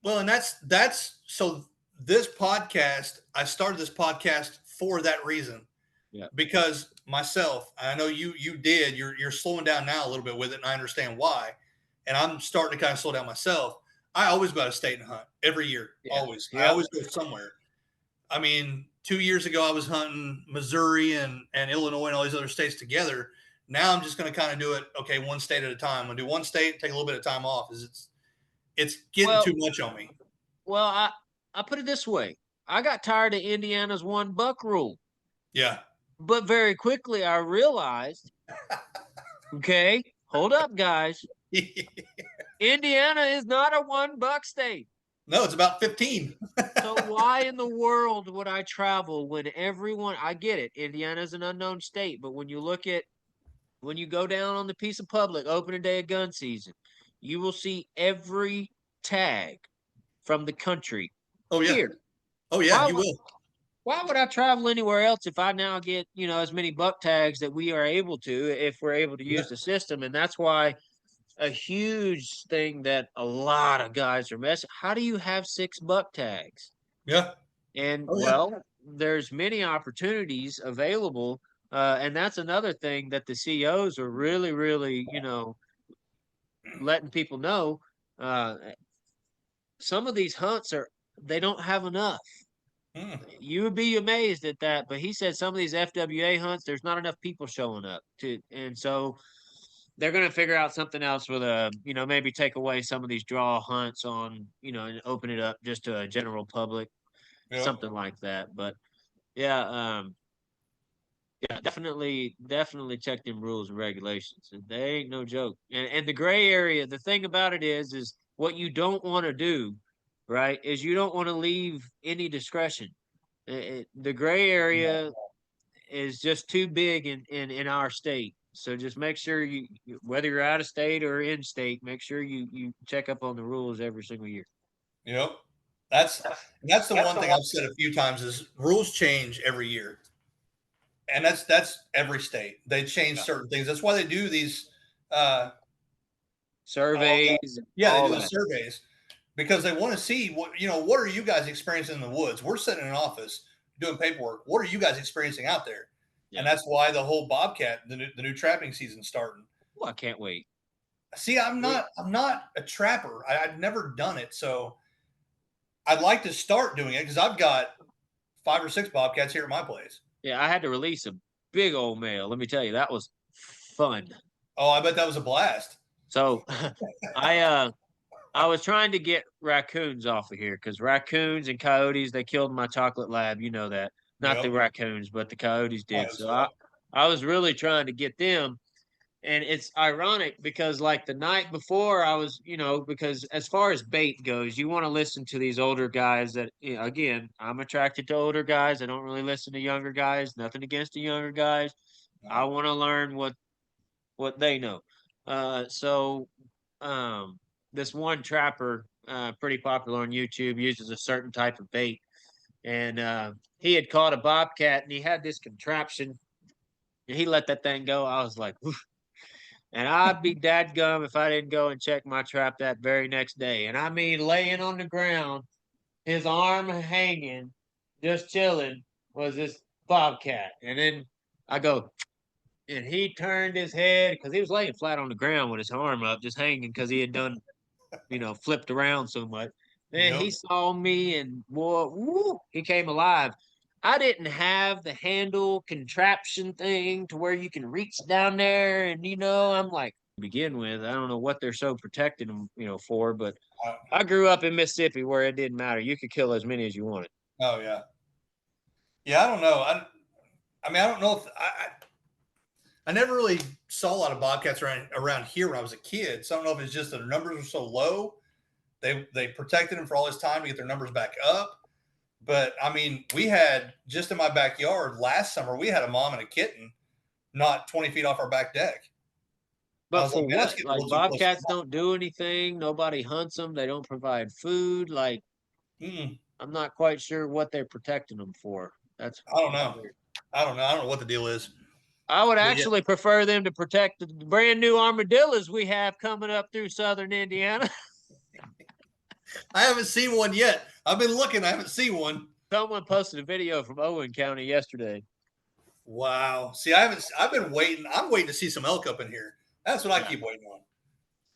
Well, and that's so this podcast, I started this podcast for that reason. Yeah. Because myself, I know you're slowing down now a little bit with it, and I understand why. And I'm starting to kind of slow down myself. I always go out of state and hunt every year. Yeah. Always. Yeah. I always go somewhere. I mean, 2 years ago I was hunting Missouri and Illinois and all these other states together. Now I'm just going to kind of do it, okay, one state at a time. I'm going to do one state, take a little bit of time off. It's getting too much on me. Well, I put it this way. I got tired of Indiana's 1 buck rule. Yeah. But very quickly I realized, okay, hold up, guys. Indiana is not a 1 buck state. No, it's about 15. So why in the world would I travel when I get it, Indiana's an unknown state, but when you go down on the piece of public, opening day of gun season, you will see every tag from the country. Oh, yeah. Here. Oh, yeah, you will. Why would I travel anywhere else if I now get, as many buck tags that we are able to, if we're able to use the system? And that's why a huge thing that a lot of guys are messing. How do you have 6 buck tags? Yeah. And there's many opportunities available. And that's another thing that the CEOs are really, really, letting people know. Some of these hunts they don't have enough. You would be amazed at that, but he said some of these FWA hunts, there's not enough people showing up and so they're going to figure out something else with maybe take away some of these draw hunts on, and open it up just to a general public, something like that. But definitely check them rules and regulations. They ain't no joke. And the gray area, the thing about it is what you don't want to do, right, is you don't want to leave any discretion. The gray area is just too big in our state. So just make sure you, whether you're out of state or in state, make sure you check up on the rules every single year. Yep. That's the one thing I've said a few times is rules change every year. And that's every state. They change certain things. That's why they do these surveys. They do the surveys because they want to see what are you guys experiencing in the woods? We're sitting in an office doing paperwork. What are you guys experiencing out there? Yeah. And that's why the whole bobcat, the new trapping season starting. Well, I can't wait. See, I'm not a trapper. I've never done it, so I'd like to start doing it because I've got 5 or 6 bobcats here at my place. Yeah, I had to release a big old male. Let me tell you, that was fun. Oh, I bet that was a blast. So I was trying to get raccoons off of here because raccoons and coyotes, they killed my chocolate lab. You know that. Not the raccoons, but the coyotes did. So I was really trying to get them. And it's ironic because like the night before I was, because as far as bait goes, you want to listen to these older guys that, again, I'm attracted to older guys. I don't really listen to younger guys. Nothing against the younger guys. I want to learn what they know. This one trapper, pretty popular on YouTube, uses a certain type of bait. And he had caught a bobcat and he had this contraption and he let that thing go. I was like, oof. And I'd be dadgum if I didn't go and check my trap that very next day. And I mean, laying on the ground, his arm hanging, just chilling, was this bobcat. And then I go, and he turned his head because he was laying flat on the ground with his arm up, just hanging because he had done, flipped around so much. Then he saw me and he came alive. I didn't have the handle contraption thing to where you can reach down there. And, I'm like, begin with. I don't know what they're so protecting them, for, but Uh, I grew up in Mississippi where it didn't matter. You could kill as many as you wanted. oh yeah, yeah. I don't know. I mean, I don't know if I never really saw a lot of bobcats around here when I was a kid. So I don't know if it's just that their numbers were so low. They protected them for all this time to get their numbers back up. But I mean, we had just in my backyard last summer, we had a mom and a kitten not 20 feet off our back deck. I But was like, for man, that's what? getting a Like little too close to bobcats don't do anything. Nobody hunts them. They don't provide food. Like Mm-mm. I'm not quite sure what they're protecting them for. That's I don't know. weird. I don't know. I don't know what the deal is. I would But yeah, actually prefer them to protect the brand new armadillos we have coming up through southern Indiana. I haven't seen one yet. I've been looking. I haven't seen one. Someone posted a video from Owen County yesterday. Wow. See, I haven't. I've been waiting. I'm waiting to see some elk up in here. That's what I Yeah. keep waiting on.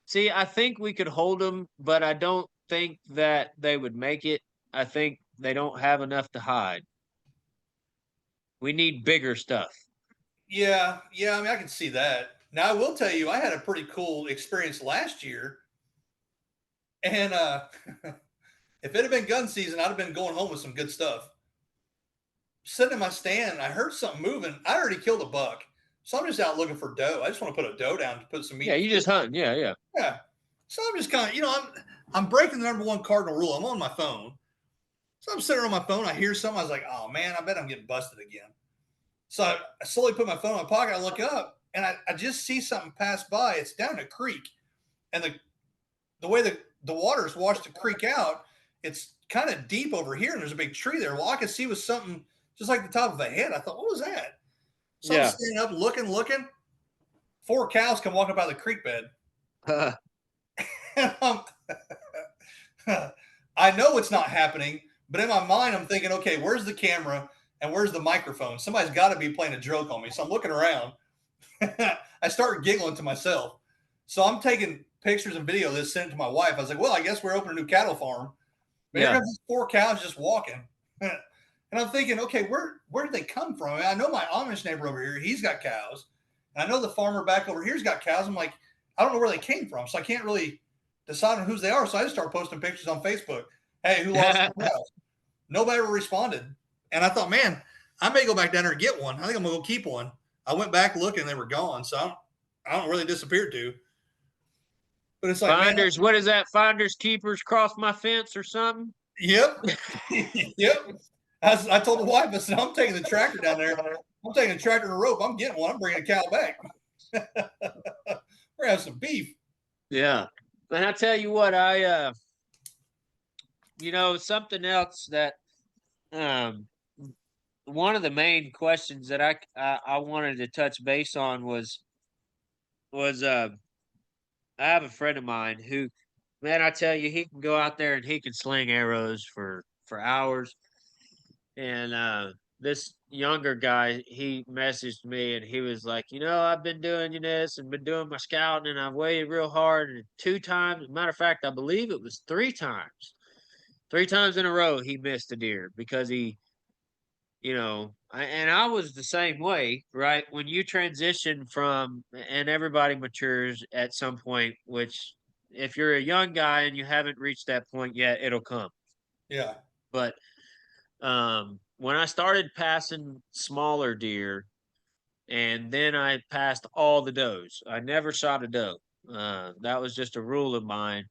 See, I think we could hold them, but I don't think that they would make it. I think they don't have enough to hide. We need bigger stuff. Yeah, yeah. I mean, I can see that. Now, I will tell you, I had a pretty cool experience last year, and if it had been gun season, I'd have been going home with some good stuff. Sitting in my stand, I heard something moving. I already killed a buck, so I'm just out looking for doe. I just want to put a doe down to put some meat. Yeah, you just hunting. Yeah, yeah. Yeah. So I'm just kind of, I'm breaking the number one cardinal rule. I'm on my phone. So I'm sitting on my phone. I hear something. I was like, oh man, I bet I'm getting busted again. So I slowly put my phone in my pocket. I look up and I just see something pass by. It's down a creek. And the way the water's washed the creek out, it's kind of deep over here. And there's a big tree there. Well, I could see was something just like the top of a head. I thought, what was that? So I'm standing up, looking. 4 cows come walking by the creek bed. I know it's not happening, but in my mind, I'm thinking, okay, where's the camera and where's the microphone? Somebody's got to be playing a joke on me. So I'm looking around. I start giggling to myself. So I'm taking pictures and video of this, sent it to my wife. I was like, well, I guess we're opening a new cattle farm. But here comes these 4 cows just walking. And I'm thinking, okay, where did they come from? I mean, I know my Amish neighbor over here, he's got cows. And I know the farmer back over here's got cows. I'm like, I don't know where they came from. So I can't really decide on whose they are. So I just started posting pictures on Facebook. Hey, who lost the cows? Nobody ever responded. And I thought, man, I may go back down there and get one. I think I'm going to go keep one. I went back looking, they were gone. So I don't know where they disappeared to. But it's like, finders, man, what is that? Finders, keepers, cross my fence or something? Yep. Yep. I told the wife, I said, I'm taking the tractor down there. I'm taking a tractor and a rope. I'm getting one. I'm bringing a cow back. We're going to have some beef. Yeah. And I tell you what, something else that, one of the main questions that I wanted to touch base on was, I have a friend of mine who, man, I tell you, he can go out there and he can sling arrows for hours. And this younger guy, he messaged me and he was like, I've been doing this and been doing my scouting and I've waited real hard. And 2 times, matter of fact, I believe it was 3 times. 3 times in a row, he missed a deer because he, and I was the same way, right? When you transition from, and everybody matures at some point, which if you're a young guy and you haven't reached that point yet, it'll come. Yeah. But when I started passing smaller deer, and then I passed all the does, I never shot a doe. That was just a rule of mine.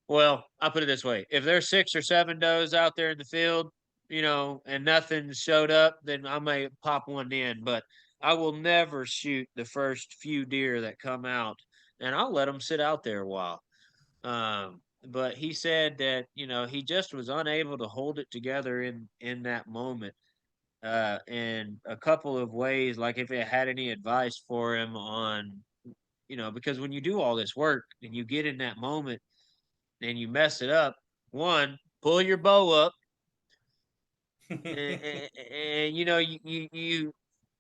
Well, I'll put it this way: if there's 6 or 7 does out there in the field, and nothing showed up, then I may pop one in. But I will never shoot the first few deer that come out, and I'll let them sit out there a while. But he said that he just was unable to hold it together in that moment. In a couple of ways, like if it had any advice for him on, because when you do all this work and you get in that moment and you mess it up, one, pull your bow up, and you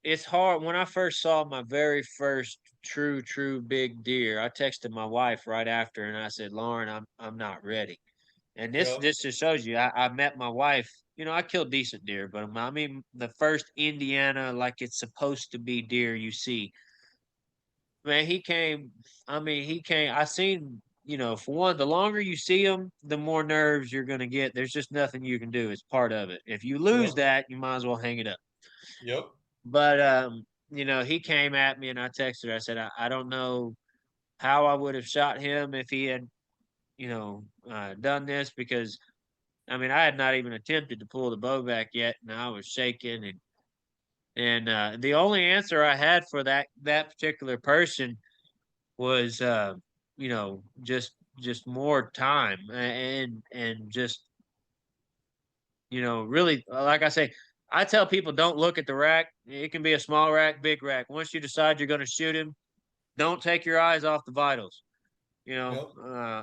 it's hard. When I first saw my very first true big deer, I texted my wife right after and I said, Lauren, I'm not ready. And this Yep. just shows you, I met my wife. I killed decent deer, but I mean the first Indiana, like it's supposed to be deer you see. Man, he came. I mean, he came. I seen. For one, the longer you see him, the more nerves you're gonna get. There's just nothing you can do. It's part of it. If you lose Yep. that, you might as well hang it up. Yep. But he came at me and I texted her. I said, I don't know how I would have shot him if he had, done this because I mean I had not even attempted to pull the bow back yet, and I was shaking and the only answer I had for that particular person was just more time and just really like I say, I tell people don't look at the rack. It can be a small rack, big rack. Once you decide you're going to shoot him, don't take your eyes off the vitals. Yep.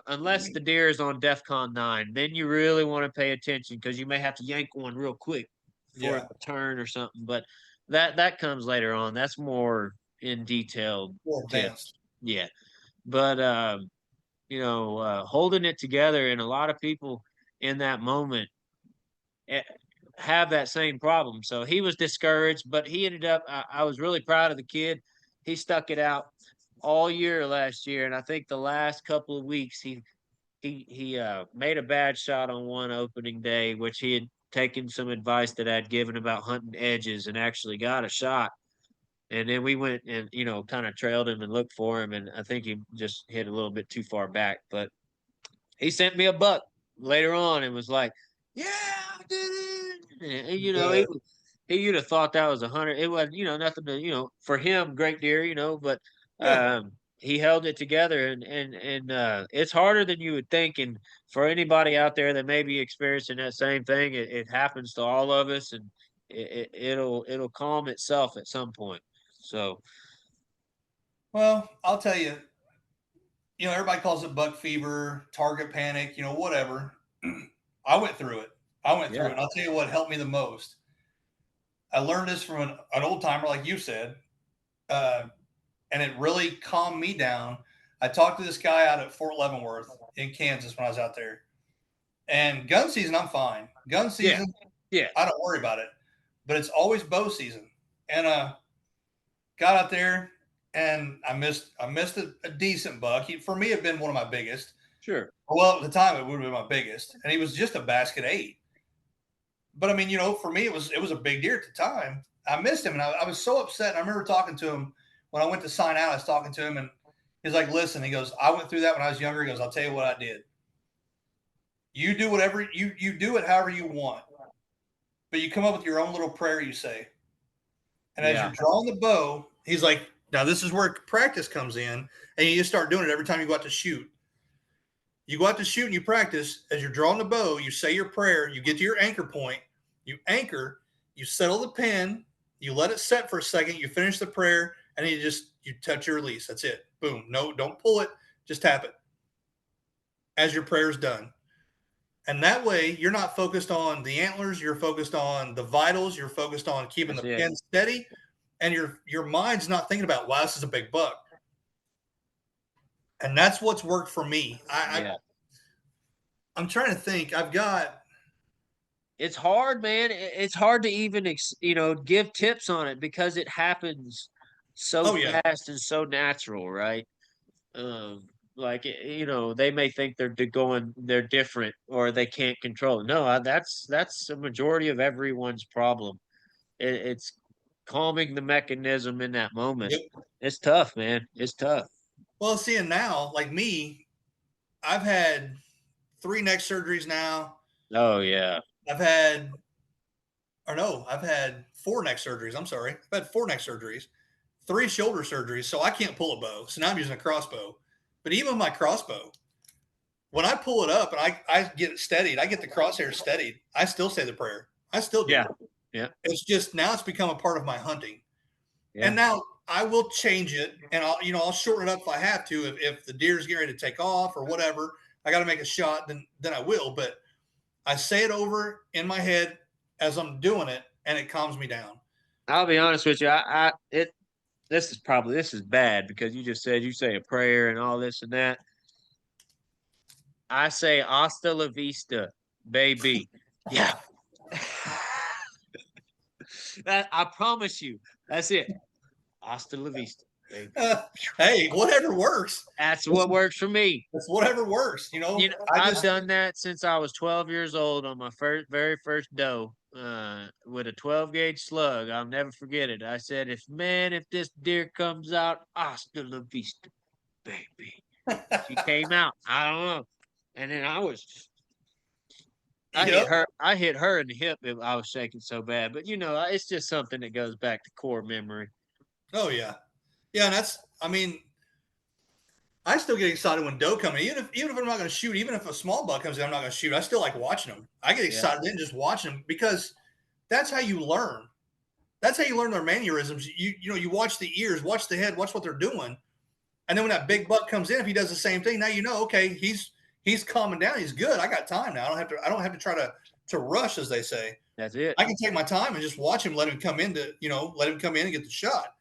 Unless the deer is on DEFCON 9, then you really want to pay attention because you may have to yank one real quick for it Yeah. to turn or something. But that comes later on. That's more in detailed More tips. advanced. Yeah, but holding it together, and a lot of people in that moment eh, have that same problem. So he was discouraged, but he ended up. I was really proud of the kid. He stuck it out all year last year, and I think the last couple of weeks he made a bad shot on one opening day, which he had taken some advice that I'd given about hunting edges, and actually got a shot. And then we went and kind of trailed him and looked for him, and I think he just hit a little bit too far back. But he sent me a buck later on and was like, "Yeah, I did it." And, Good. you'd have thought that was 100. It was nothing to for him, great deer, but Yeah. he held it together, and it's harder than you would think. And for anybody out there that may be experiencing that same thing, it happens to all of us, and it'll calm itself at some point. So Well, I'll tell you, everybody calls it buck fever, target panic, whatever. I went through it. yeah, And I'll tell you what helped me the most. I learned this from an old timer, like you said, uh, and it really calmed me down. I talked to this guy out at Fort Leavenworth in Kansas when I was out there. And gun season, I'm fine. Gun yeah, season, yeah, I don't worry about it. But it's always bow season. And got out there and I missed a decent buck. For me, it had been one of my biggest. sure, Well, at the time, it would have been my biggest, and he was just a basket 8. But I mean, for me, it was a big deer at the time. I missed him, and I was so upset. And I remember talking to him when I went to sign out. I was talking to him, and he's like, "Listen," he goes, "I went through that when I was younger." He goes, "I'll tell you what I did. You do whatever you do it however you want, but you come up with your own little prayer you say. And as yeah, you're drawing the bow, he's like, now this is where practice comes in, and you just start doing it every time you go out to shoot. You go out to shoot and you practice. As you're drawing the bow, you say your prayer, you get to your anchor point, you anchor, you settle the pin, you let it set for a second, you finish the prayer, and then you touch your release. That's it. Boom. No, don't pull it, just tap it as your prayer's done. And that way you're not focused on the antlers, you're focused on the vitals, you're focused on keeping that's the it. pin steady, and your mind's not thinking about, wow, this is a big buck. And that's what's worked for me. Yeah. I'm trying to think. I've got It's hard, man. It's hard to even, give tips on it because it happens so oh yeah. fast and so natural, right? Like, they may think they're different or they can't control it. No, that's a majority of everyone's problem. It's calming the mechanism in that moment. Yep. It's tough, man. It's tough. Well, seeing now, like me, I've had 3 neck surgeries now. Oh yeah, I've had or no, I've had 4 neck surgeries. I'm sorry. I've had 4 neck surgeries, 3 shoulder surgeries, so I can't pull a bow. So now I'm using a crossbow. But even my crossbow, when I pull it up and I get it steadied, I get the crosshair steadied, I still say the prayer. I still do. yeah, yeah, It's just now it's become a part of my hunting. yeah. And now I will change it and I'll shorten it up if I have to. If the deer's getting ready to take off or whatever, I got to make a shot, then I will. But I say it over in my head as I'm doing it, and it calms me down. I'll be honest with you. This is bad because you just said you say a prayer and all this and that. I say hasta la vista, baby. Yeah. That I promise you. That's it. Hasta la vista. Hey, whatever works. That's what works for me. It's whatever works. I've done that since I was 12 years old on my very first doe with a 12 gauge slug. I'll never forget it. I said, if this deer comes out, hasta la vista, baby. She came out. I don't know. And then I hit her in the hip. I was shaking so bad, but it's just something that goes back to core memory. Oh yeah. Yeah. And I still get excited when doe come in. Even if I'm not going to shoot, even if a small buck comes in, I'm not going to shoot. I still like watching them. I get excited then just watching them because that's how you learn. That's how you learn their mannerisms. You watch the ears, watch the head, watch what they're doing. And then when that big buck comes in, if he does the same thing, now okay, he's calming down. He's good. I got time now. I don't have to try to rush, as they say. That's it. I can take my time and just watch him, let him come in and get the shot.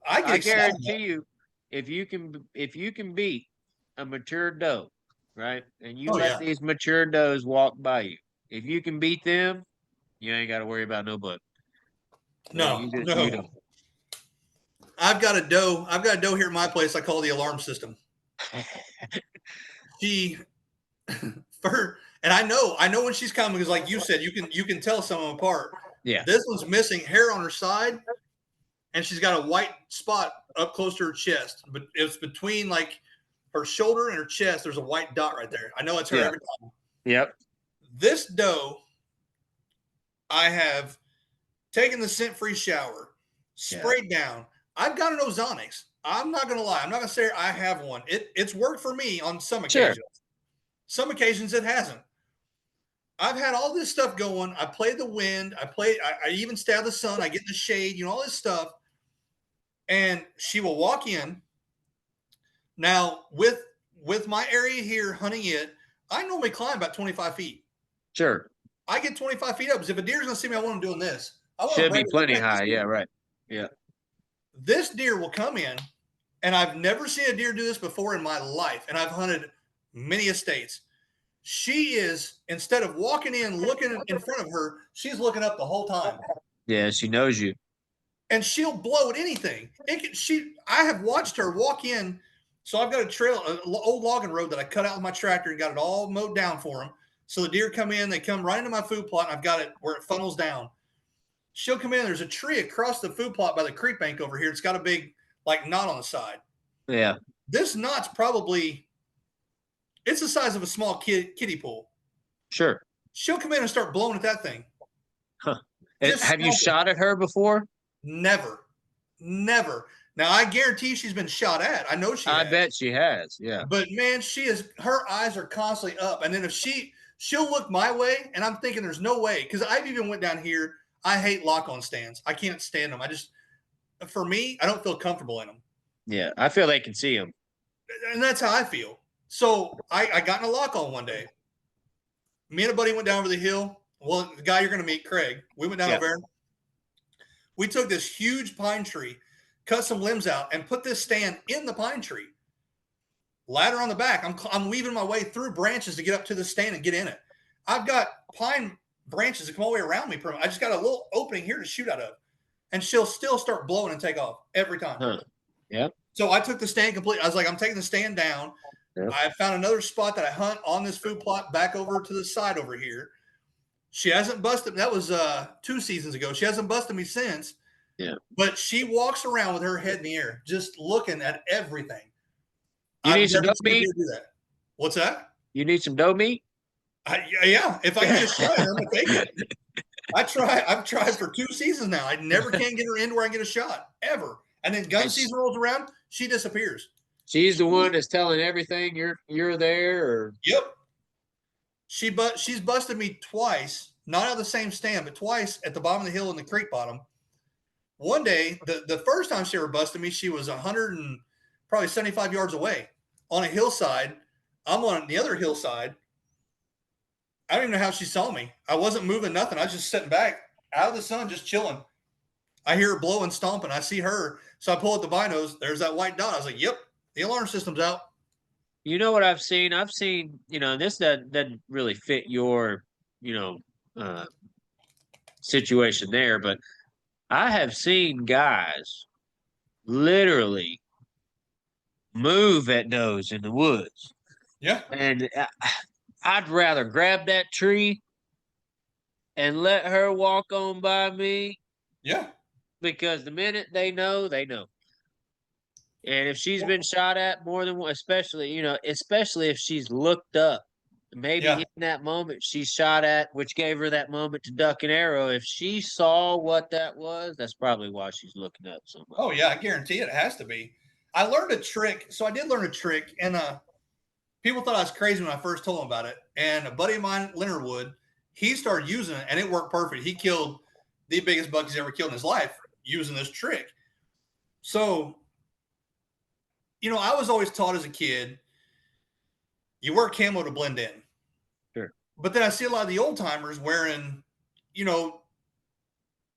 I guarantee you, if you can beat a mature doe, right, and you let these mature does walk by you, if you can beat them, you ain't got to worry about no buck. No. You don't. I've got a doe here at my place. I call the alarm system. And I know when she's coming because, like you said, you can tell some of them apart. Yeah. This one's missing hair on her side, and she's got a white spot up close to her chest. But it's between like her shoulder and her chest. There's a white dot right there. I know it's her every time. Yep. This doe, I have taken the scent-free shower, sprayed down. I've got an ozonics. I'm not going to lie. I'm not going to say I have one. It's worked for me on some occasions. Sure. Some occasions it hasn't. I've had all this stuff going. I play the wind. I even stay out of the sun. I get in the shade, all this stuff. And she will walk in. Now, with my area here hunting it, I normally climb about 25 feet. Sure. I get 25 feet up because if a deer's going to see me, I want him doing this. Should be plenty high. Yeah, right. Yeah. This deer will come in, and I've never seen a deer do this before in my life, and I've hunted many estates. She is, instead of walking in, looking in front of her, she's looking up the whole time. Yeah, she knows you. And she'll blow at anything. I have watched her walk in. So I've got a trail, an old logging road that I cut out with my tractor and got it all mowed down for them. So the deer come in, they come right into my food plot, and I've got it where it funnels down. She'll come in. There's a tree across the food plot by the creek bank over here. It's got a big knot on the side. Yeah. This knot's it's the size of a small kiddie pool. Sure. She'll come in and start blowing at that thing. Huh. Have you shot at her before? Never. Now I guarantee she's been shot at. I know she has. I bet she has. Yeah. But man, her eyes are constantly up. And then if she'll look my way, and I'm thinking there's no way. Because I've even went down here. I hate lock-on stands. I can't stand them. For me, I don't feel comfortable in them. Yeah, I feel they can see them. And that's how I feel. So I got in a lock-on one day. Me and a buddy went down over the hill. Well, the guy you're going to meet, Craig. We went down over there. We took this huge pine tree, cut some limbs out, and put this stand in the pine tree. Ladder on the back. I'm weaving my way through branches to get up to the stand and get in it. I've got pine branches that come all the way around me. I just got a little opening here to shoot out of. And she'll still start blowing and take off every time. Huh. Yeah. So I took the stand completely. I was like, I'm taking the stand down. Yep. I found another spot that I hunt on this food plot back over to the side over here. She hasn't busted. That was 2 seasons ago. She hasn't busted me since. Yeah. But she walks around with her head in the air, just looking at everything. You need some doe meat? Do that. What's that? You need some doe meat? Yeah. If I can just try it, I'm going to take it. I've tried for 2 seasons now. I never can get her in where I get a shot, ever. And then gun season rolls around, she disappears. She's the one that's telling everything you're there, or yep. She's busted me twice, not out of the same stand, but twice at the bottom of the hill in the creek bottom. One day, the first time she ever busted me, she was 175 yards away on a hillside. I'm on the other hillside. I don't even know how she saw me. I wasn't moving nothing. I was just sitting back out of the sun, just chilling. I hear her blowing, stomping. I see her. So I pull out the binos. There's that white dot. I was like, yep, the alarm system's out. You know what I've seen? I've seen, this doesn't really fit your, situation there, but I have seen guys literally move at those in the woods. Yeah. And I'd rather grab that tree and let her walk on by me, Yeah. because the minute they know, they know. And if she's been shot at more than one, especially, especially if she's looked up, maybe Yeah. in that moment she's shot at, which gave her that moment to duck an arrow. If she saw what that was, that's probably why she's looking up so much. Oh yeah, I guarantee it has to be. I learned a trick. So I did learn a trick, and people thought I was crazy when I first told them about it. And a buddy of mine, Leonard Wood, he started using it, and it worked perfect. He killed the biggest buck he's ever killed in his life using this trick. So, I was always taught as a kid, you wear camo to blend in. Sure. But then I see a lot of the old timers wearing,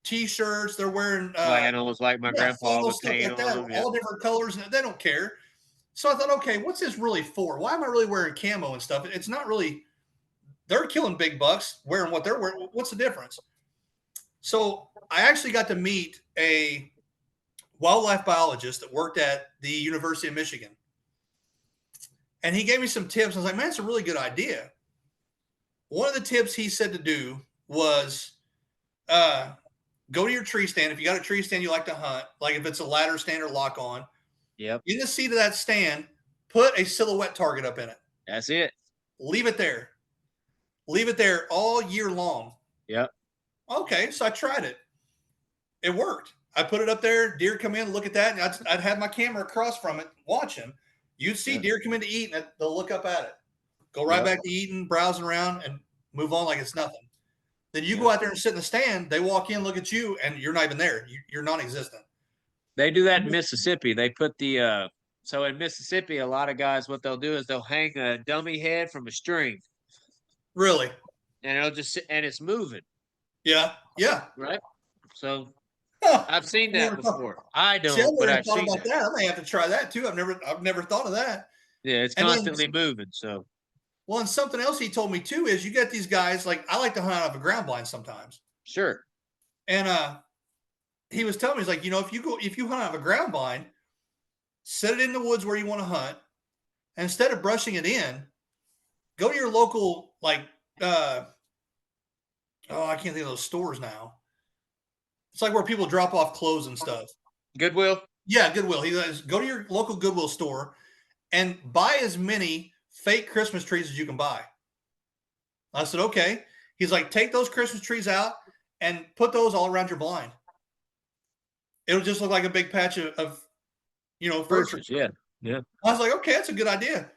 T-shirts. They're wearing flannels like my grandpa would stuff paint like that, on them. all different colors, and they don't care. So I thought, okay, what's this really for? Why am I really wearing camo and stuff? It's not really. They're killing big bucks wearing what they're wearing. What's the difference? So I actually got to meet a wildlife biologist that worked at the University of Michigan. And he gave me some tips. I was like, man, it's a really good idea. One of the tips he said to do was go to your tree stand. If you got a tree stand you like to hunt, like if it's a ladder stand or lock on, Yep. in the seat of that stand, put a silhouette target up in it. That's it. Leave it there. Leave it there all year long. Yep. Okay, so I tried it. It worked. I put it up there. Deer come in, look at that, and I'd have my camera across from it, watch them. You'd see deer come in to eat, and they'll look up at it, go right back to eating, browsing around, and move on like it's nothing. Then you go out there and sit in the stand. They walk in, look at you, and you're not even there. You're non-existent. They do that in Mississippi. They put so in Mississippi, a lot of guys, what they'll do is they'll hang a dummy head from a string. Really? And it'll just sit, and it's moving. Yeah. Yeah. Right. So I've seen that before. I don't, but I've seen about that. I may have to try that too. I've never thought of that. Yeah, it's constantly moving. So. Well, and something else he told me too is you get these guys, like I like to hunt out of a ground blind sometimes. Sure. And he was telling me, he's like, if you hunt out of a ground blind, set it in the woods where you want to hunt, and instead of brushing it in, go to your local, like I can't think of those stores now. It's like where people drop off clothes and stuff. Goodwill? Yeah, Goodwill. He says, go to your local Goodwill store and buy as many fake Christmas trees as you can buy. I said, okay. He's like, take those Christmas trees out and put those all around your blind. It'll just look like a big patch of fur trees. Yeah. Yeah. I was like, okay, that's a good idea.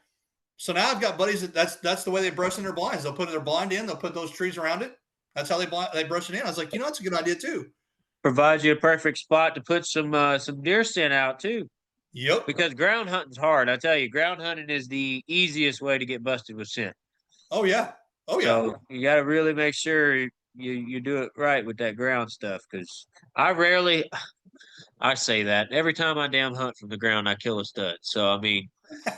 So now I've got buddies that's the way they brush in their blinds. They'll put their blind in, they'll put those trees around it. That's how they brush it in. I was like, that's a good idea too. Provides you a perfect spot to put some deer scent out too. Yep. Because ground hunting's hard. I tell you, ground hunting is the easiest way to get busted with scent. Oh yeah. Oh yeah. So you got to really make sure you do it right with that ground stuff. Because I say that every time I damn hunt from the ground, I kill a stud. So I mean,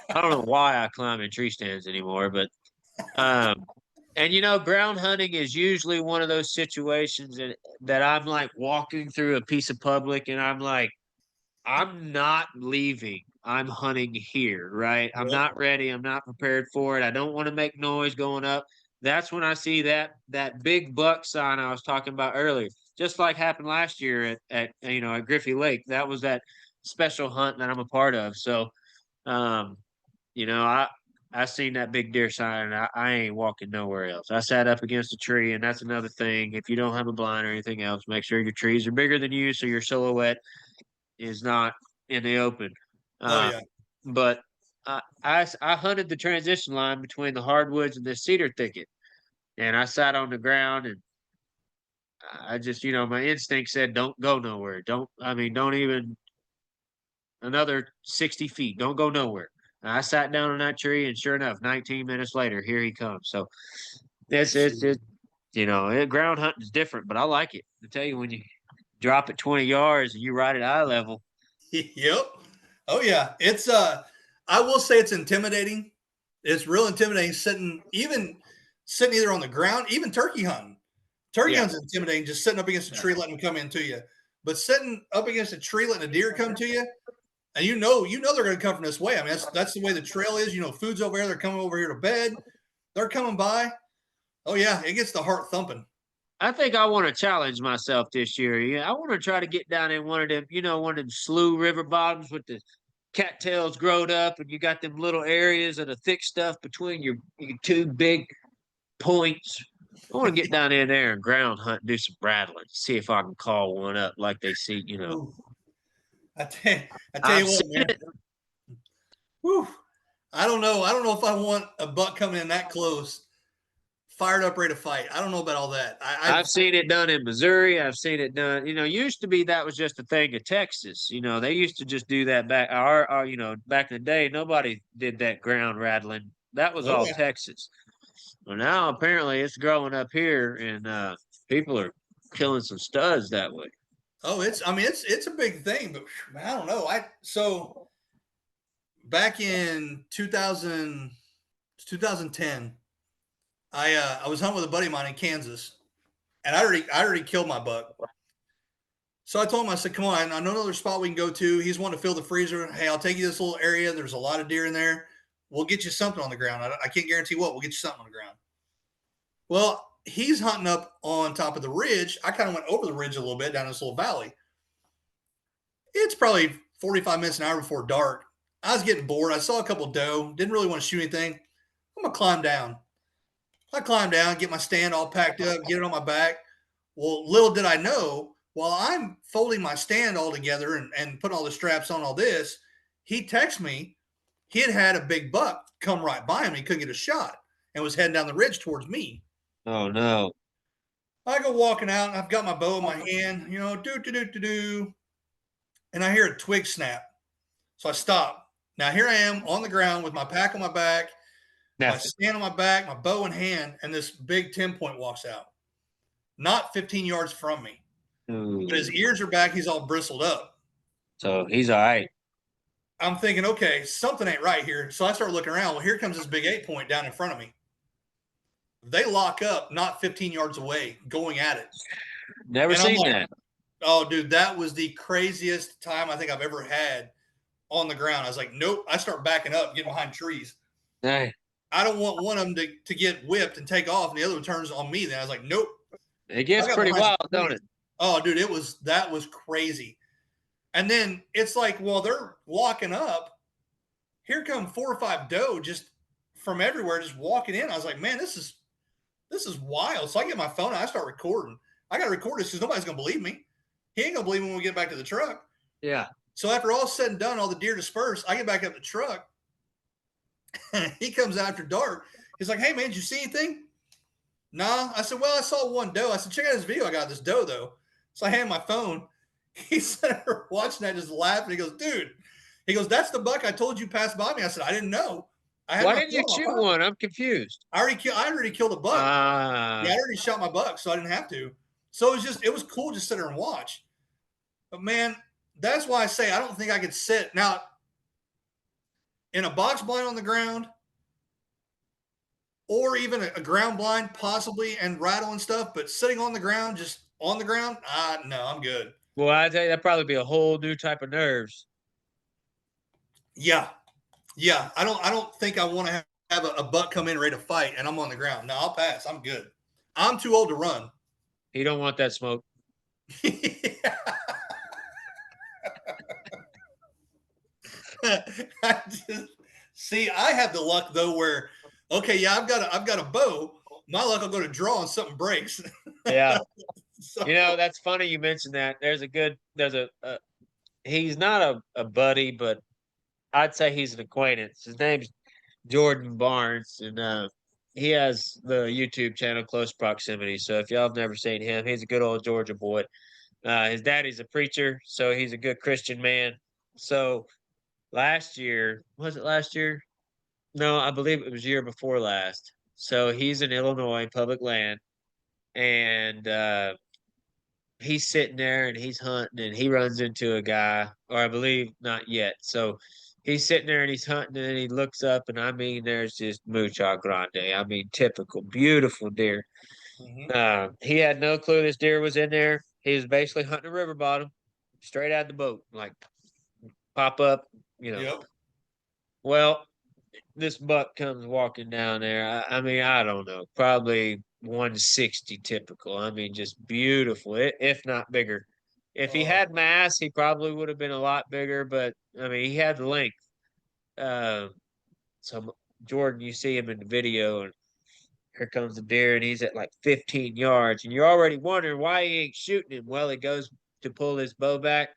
I don't know why I climb in tree stands anymore, but and ground hunting is usually one of those situations that I'm like walking through a piece of public and I'm like, I'm not leaving. I'm hunting here, right? I'm not ready. I'm not prepared for it. I don't want to make noise going up. That's when I see that big buck sign I was talking about earlier. Just like happened last year at Griffey Lake. That was that special hunt that I'm a part of. So I seen that big deer sign, and I ain't walking nowhere else. I sat up against a tree, and that's another thing. If you don't have a blind or anything else, make sure your trees are bigger than you so your silhouette is not in the open. But I hunted the transition line between the hardwoods and the cedar thicket, and I sat on the ground, and I just, my instinct said, don't go nowhere. Don't even another 60 feet. Don't go nowhere. I sat down on that tree, and sure enough, 19 minutes later, here he comes. So ground hunting is different, but I like it. I tell you, when you drop it 20 yards and you ride at eye level. Yep. Oh yeah. It's I will say it's intimidating. It's real intimidating sitting either on the ground, even turkey hunting. Turkey hunting's intimidating, just sitting up against a tree, letting them come into you. but sitting up against a tree letting a deer come to you, and you know they're going to come from this way. I mean, that's the way the trail is. Food's over there. They're coming over here to bed. They're coming by. Oh yeah, it gets the heart thumping. I think I want to challenge myself this year. Yeah, I want to try to get down in one of them, one of them slough river bottoms with the cattails growed up, and you got them little areas of the thick stuff between your two big points. I want to get down in there and ground hunt, do some rattling, see if I can call one up like they see. Ooh. I tell you what, man. Whew. I don't know if I want a buck coming in that close, fired up, ready to fight. I don't know about all that. I've seen it done in Missouri. I've seen it done. Used to be that was just a thing of Texas. They used to just do that back. Back in the day, nobody did that ground rattling. That was all Texas. Well, now apparently it's growing up here, and people are killing some studs that way. Oh, it's a big thing, but I don't know. So back in 2010, I was hunting with a buddy of mine in Kansas, and I already killed my buck. So I told him, I said, come on, I know another spot we can go to. He's wanting to fill the freezer. Hey, I'll take you to this little area. There's a lot of deer in there. We'll get you something on the ground. I can't guarantee what. We'll get you something on the ground. Well, he's hunting up on top of the ridge. I kind of went over the ridge a little bit down this little valley. It's probably 45 minutes, an hour before dark. I was getting bored. I saw a couple doe. Didn't really want to shoot anything. I'm going to climb down. I climb down, get my stand all packed up, get it on my back. Well, little did I know, while I'm folding my stand all together and putting all the straps on all this, he texts me. He had a big buck come right by him. He couldn't get a shot and was heading down the ridge towards me. Oh, no. I go walking out, and I've got my bow in my hand, do. And I hear a twig snap. So I stop. Now, here I am on the ground with my pack on my back, my stand on my back, my bow in hand, and this big 10-point walks out. Not 15 yards from me. Ooh. But his ears are back. He's all bristled up. So he's all right. I'm thinking, okay, something ain't right here. So I start looking around. Well, here comes this big 8-point down in front of me. They lock up not 15 yards away, going at it. Never seen that. Oh, dude, that was the craziest time I think I've ever had on the ground. I was like, nope. I start backing up, getting behind trees. Hey. I don't want one of them to get whipped and take off, and the other one turns on me. Then I was like, nope. It gets pretty wild, don't it? Oh, dude, that was crazy. And then it's like, well, they're walking up. Here come 4 or 5 doe just from everywhere, just walking in. I was like, man, this is wild. So I get my phone and I start recording. I got to record this because nobody's going to believe me. He ain't going to believe me when we get back to the truck. Yeah. So after all said and done, all the deer disperse, I get back up the truck. He comes out after dark. He's like, hey, man, did you see anything? Nah. I said, well, I saw one doe. I said, check out this video I got of this doe, though. So I hand my phone. He's sitting there watching that, just laughing. He goes, dude. He goes, that's the buck I told you passed by me. I said, I didn't know. Why didn't you shoot one? I'm confused. I already killed a buck. Yeah, I already shot my buck, so I didn't have to. So it was cool just sit there and watch. But man, that's why I say I don't think I could sit now in a box blind on the ground, or even a ground blind possibly, and rattle and stuff. But sitting on the ground, just on the ground, no, I'm good. Well, I tell you, that'd probably be a whole new type of nerves. Yeah. I don't think I want to have a buck come in ready to fight, and I'm on the ground. No, I'll pass. I'm good. I'm too old to run. You don't want that smoke. I have the luck though where, okay, yeah, I've got a bow. My luck will go to draw and something breaks. Yeah. So, that's funny you mentioned that. He's not a buddy, but I'd say he's an acquaintance. His name's Jordan Barnes, and he has the YouTube channel Close Proximity. So if y'all have never seen him, he's a good old Georgia boy. His daddy's a preacher, so he's a good Christian man. So was it last year? No, I believe it was year before last. So he's in Illinois, public land, and he's sitting there and he's hunting, and he runs into a guy, or I believe not yet. So he's sitting there and he's hunting, and he looks up, and I mean, there's just mucha grande. I mean, typical, beautiful deer. Mm-hmm. He had no clue this deer was in there. He was basically hunting a river bottom, straight out of the boat, like pop up, Yep. Well, this buck comes walking down there. I mean, I don't know, probably 160 typical. I mean, just beautiful, if not bigger. If he Oh, had mass, he probably would have been a lot bigger, but I mean, he had the length. Uh, so Jordan, you see him in the video, and here comes the deer, and he's at like 15 yards, and you're already wondering why he ain't shooting him. Well, he goes to pull his bow back,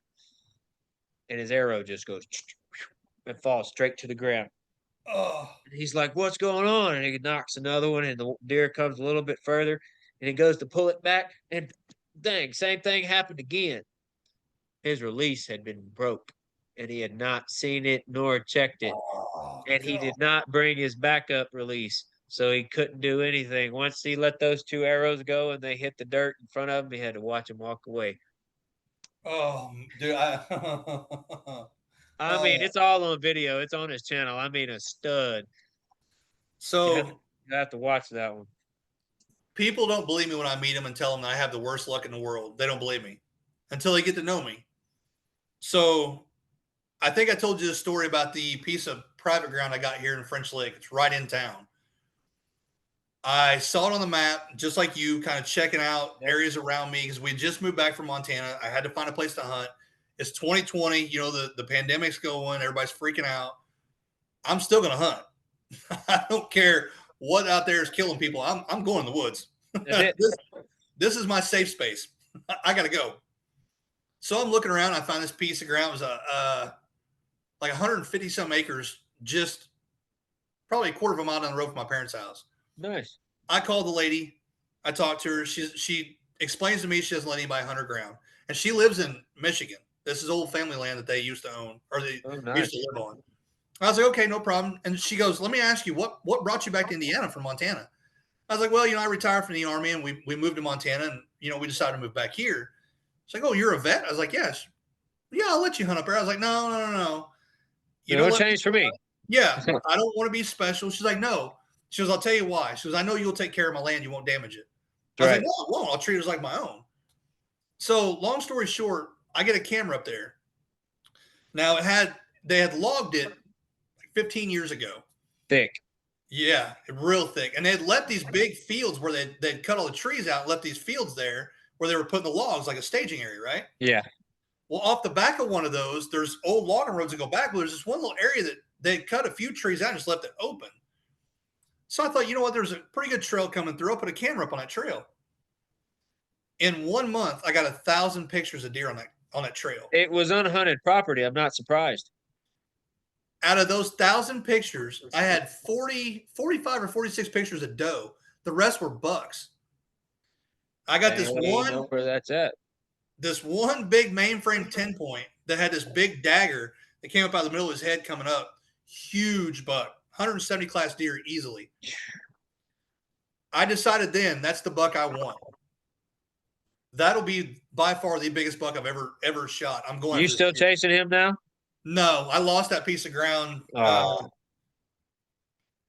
and his arrow just goes and falls straight to the ground. oh, And he's like, "What's going on?" And he knocks another one, and the deer comes a little bit further, and he goes to pull it back, and dang, same thing happened again. His release had been broke, and he had not seen it nor checked it, oh, and he did not bring his backup release, so he couldn't do anything. Once he let those two arrows go and they hit the dirt in front of him, he had to watch him walk away. oh, dude, I mean, oh. it's all on video. It's on his channel. I mean, a stud. You have, So you have to watch that one. people don't believe me when I meet them and tell them that I have the worst luck in the world. They don't believe me until they get to know me. So I think I told you the story about the piece of private ground I got here in French Lick. It's right in town. I saw it on the map, just like you, kind of checking out areas around me because we just moved back from Montana. I had to find a place to hunt. It's 2020. The pandemic's going. Everybody's freaking out. I'm still going to hunt. I don't care what out there is killing people. I'm going in the woods. That's it. This is my safe space. I got to go. So I'm looking around. I find this piece of ground. It was like 150 some acres, just probably a quarter of a mile down the road from my parents' house. Nice. I called the lady. I talked to her. She explains to me she doesn't let anybody hunt her ground, and she lives in Michigan. This is old family land that they used to own or they used to live on. I was like, okay, no problem. And she goes, let me ask you, what brought you back to Indiana from Montana? I was like, well, I retired from the Army and we moved to Montana and, we decided to move back here. She's like, oh, you're a vet? I was like, yes. Yeah, I'll let you hunt up there. I was like, no. You No don't let change for me. Yeah, I don't want to be special. She's like, no. She goes, I'll tell you why. She goes, I know you'll take care of my land. You won't damage it. I was like, no, I won't. I'll treat it as like my own. So long story short, I get a camera up there. Now they had logged it like 15 years ago. Thick. Yeah, real thick. And they had left these big fields where they'd cut all the trees out and left these fields there where they were putting the logs like a staging area, right? Yeah. Well, off the back of one of those, there's old logging roads that go back. But there's this one little area that they cut a few trees out and just left it open. So I thought, you know what? There's a pretty good trail coming through. I'll put a camera up on that trail. In 1 month, I got 1,000 pictures of deer on that trail. It was unhunted property. I'm not surprised. Out of those 1,000 pictures, I had 45 or 46 pictures of doe. The rest were bucks. I got this one where that's at. This one big mainframe 10-point that had this big dagger that came up out of the middle of his head coming up. Huge buck, 170 class deer easily. I decided then that's the buck I want. That'll be by far the biggest buck I've ever shot. I'm going. You still chasing him now? No, I lost that piece of ground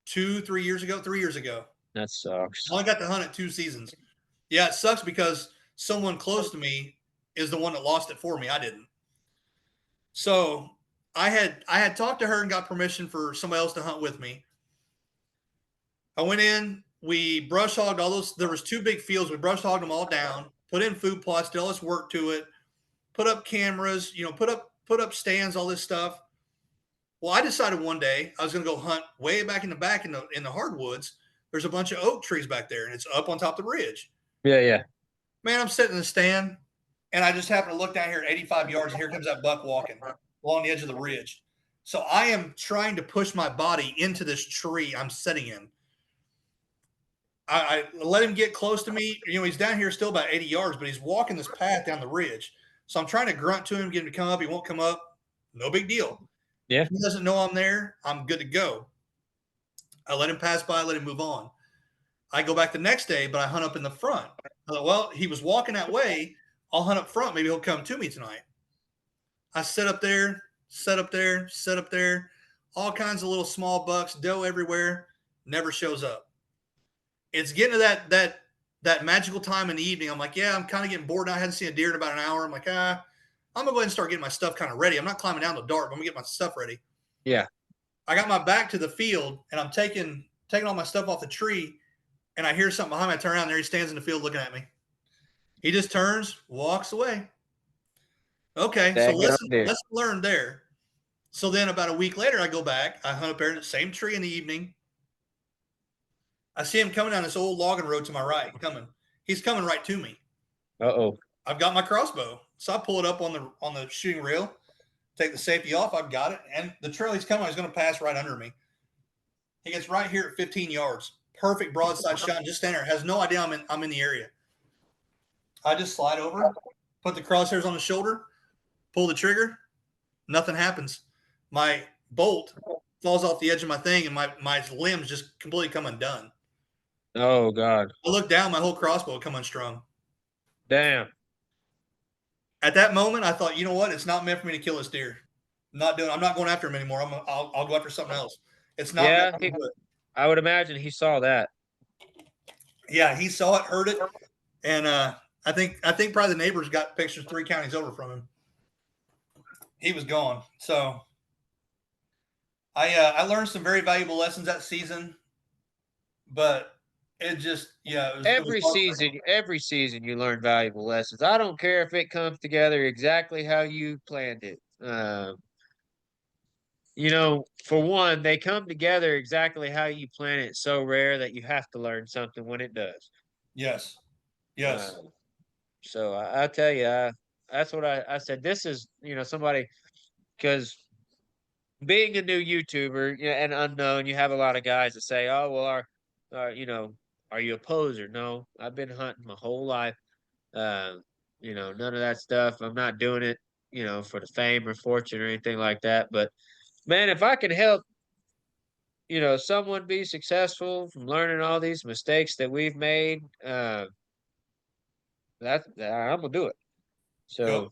3 years ago. That sucks. I only got to hunt it 2 seasons. Yeah, it sucks because someone close to me is the one that lost it for me. I didn't. So I had talked to her and got permission for somebody else to hunt with me. I went in, we brush hogged all those. There was 2 big fields. We brush hogged them all down, put in food plots, did all this work to it, put up cameras, put up stands, all this stuff. Well, I decided one day I was going to go hunt way back in the hardwoods. There's a bunch of oak trees back there, and it's up on top of the ridge. Yeah. Man, I'm sitting in the stand, and I just happen to look down here at 85 yards, and here comes that buck walking along the edge of the ridge. So I am trying to push my body into this tree I'm sitting in. I let him get close to me. He's down here still about 80 yards, but he's walking this path down the ridge. So I'm trying to grunt to him, get him to come up. He won't come up. No big deal. Yeah. If he doesn't know I'm there, I'm good to go. I let him pass by, let him move on. I go back the next day, but I hunt up in the front. I thought, well, he was walking that way. I'll hunt up front. Maybe he'll come to me tonight. I set up there, all kinds of little small bucks, doe everywhere, never shows up. It's getting to that magical time in the evening. I'm like, yeah, I'm kind of getting bored now. I hadn't seen a deer in about an hour. I'm like, I'm going to go ahead and start getting my stuff kind of ready. I'm not climbing down the dark, but I'm going to get my stuff ready. Yeah. I got my back to the field, and I'm taking all my stuff off the tree, and I hear something behind me. I turn around, and there he stands in the field looking at me. He just turns, walks away. Okay, so lesson learned there. So then about a week later, I go back. I hunt up there in the same tree in the evening. I see him coming down this old logging road to my right. He's coming right to me. Uh-oh. I've got my crossbow, so I pull it up on the shooting rail, take the safety off. I've got it, and the trail he's coming on is going to pass right under me. He gets right here at 15 yards. Perfect broadside shot. Just stand there. Has no idea I'm in the area. I just slide over, put the crosshairs on the shoulder, pull the trigger. Nothing happens. My bolt falls off the edge of my thing, and my limbs just completely come undone. Oh, God. I look down, my whole crossbow come unstrung. Damn. At that moment, I thought, you know what? It's not meant for me to kill this deer. I'm not going after him anymore. I'll go after something else. It's not. Yeah, I would imagine he saw that. Yeah, he saw it, heard it, and I think probably the neighbors got pictures 3 counties over from him. He was gone. So I learned some very valuable lessons that season, but it just every season you learn valuable lessons. I don't care if it comes together exactly how you planned it. For one, they come together exactly how you plan it. So rare that you have to learn something when it does. Yes. So I tell you, that's what I said. This is somebody, because being a new YouTuber and unknown, you have a lot of guys that say, "Oh, well, are you a poser?" No, I've been hunting my whole life. None of that stuff. I'm not doing it, for the fame or fortune or anything like that. But man, if I can help, someone be successful from learning all these mistakes that we've made, I'm gonna do it. So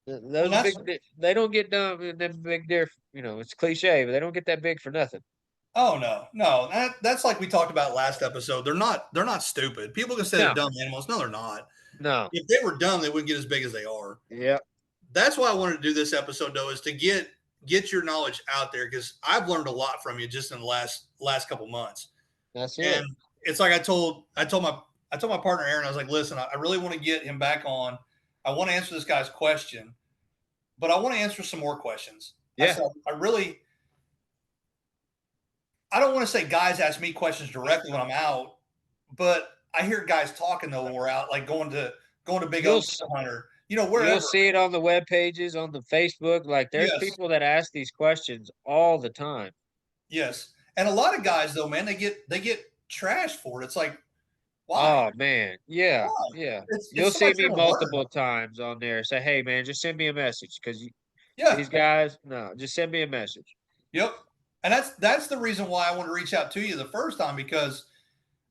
those they don't get done in them big deer. It's cliche, but they don't get that big for nothing. Oh no. That's like we talked about last episode. They're not stupid. People can say they're dumb animals. No, they're not. No. If they were dumb, they wouldn't get as big as they are. Yeah. That's why I wanted to do this episode, though, is to get your knowledge out there, because I've learned a lot from you just in the last couple months. That's it. And it's like I told my partner Aaron, I was like, listen, I really want to get him back on. I want to answer this guy's question, but I want to answer some more questions. Yeah. I don't want to say guys ask me questions directly when I'm out, but I hear guys talking though when we're out, like going to Big Oak Hunter, wherever. You'll see it on the web pages, on the Facebook. Like there's people that ask these questions all the time. Yes, and a lot of guys though, man, they get trashed for it. It's like, why? Oh man, yeah, why? Yeah. You'll see me multiple times on there. Say, hey man, just send me a message, because these guys, no, just send me a message. Yep. And that's the reason why I want to reach out to you the first time, because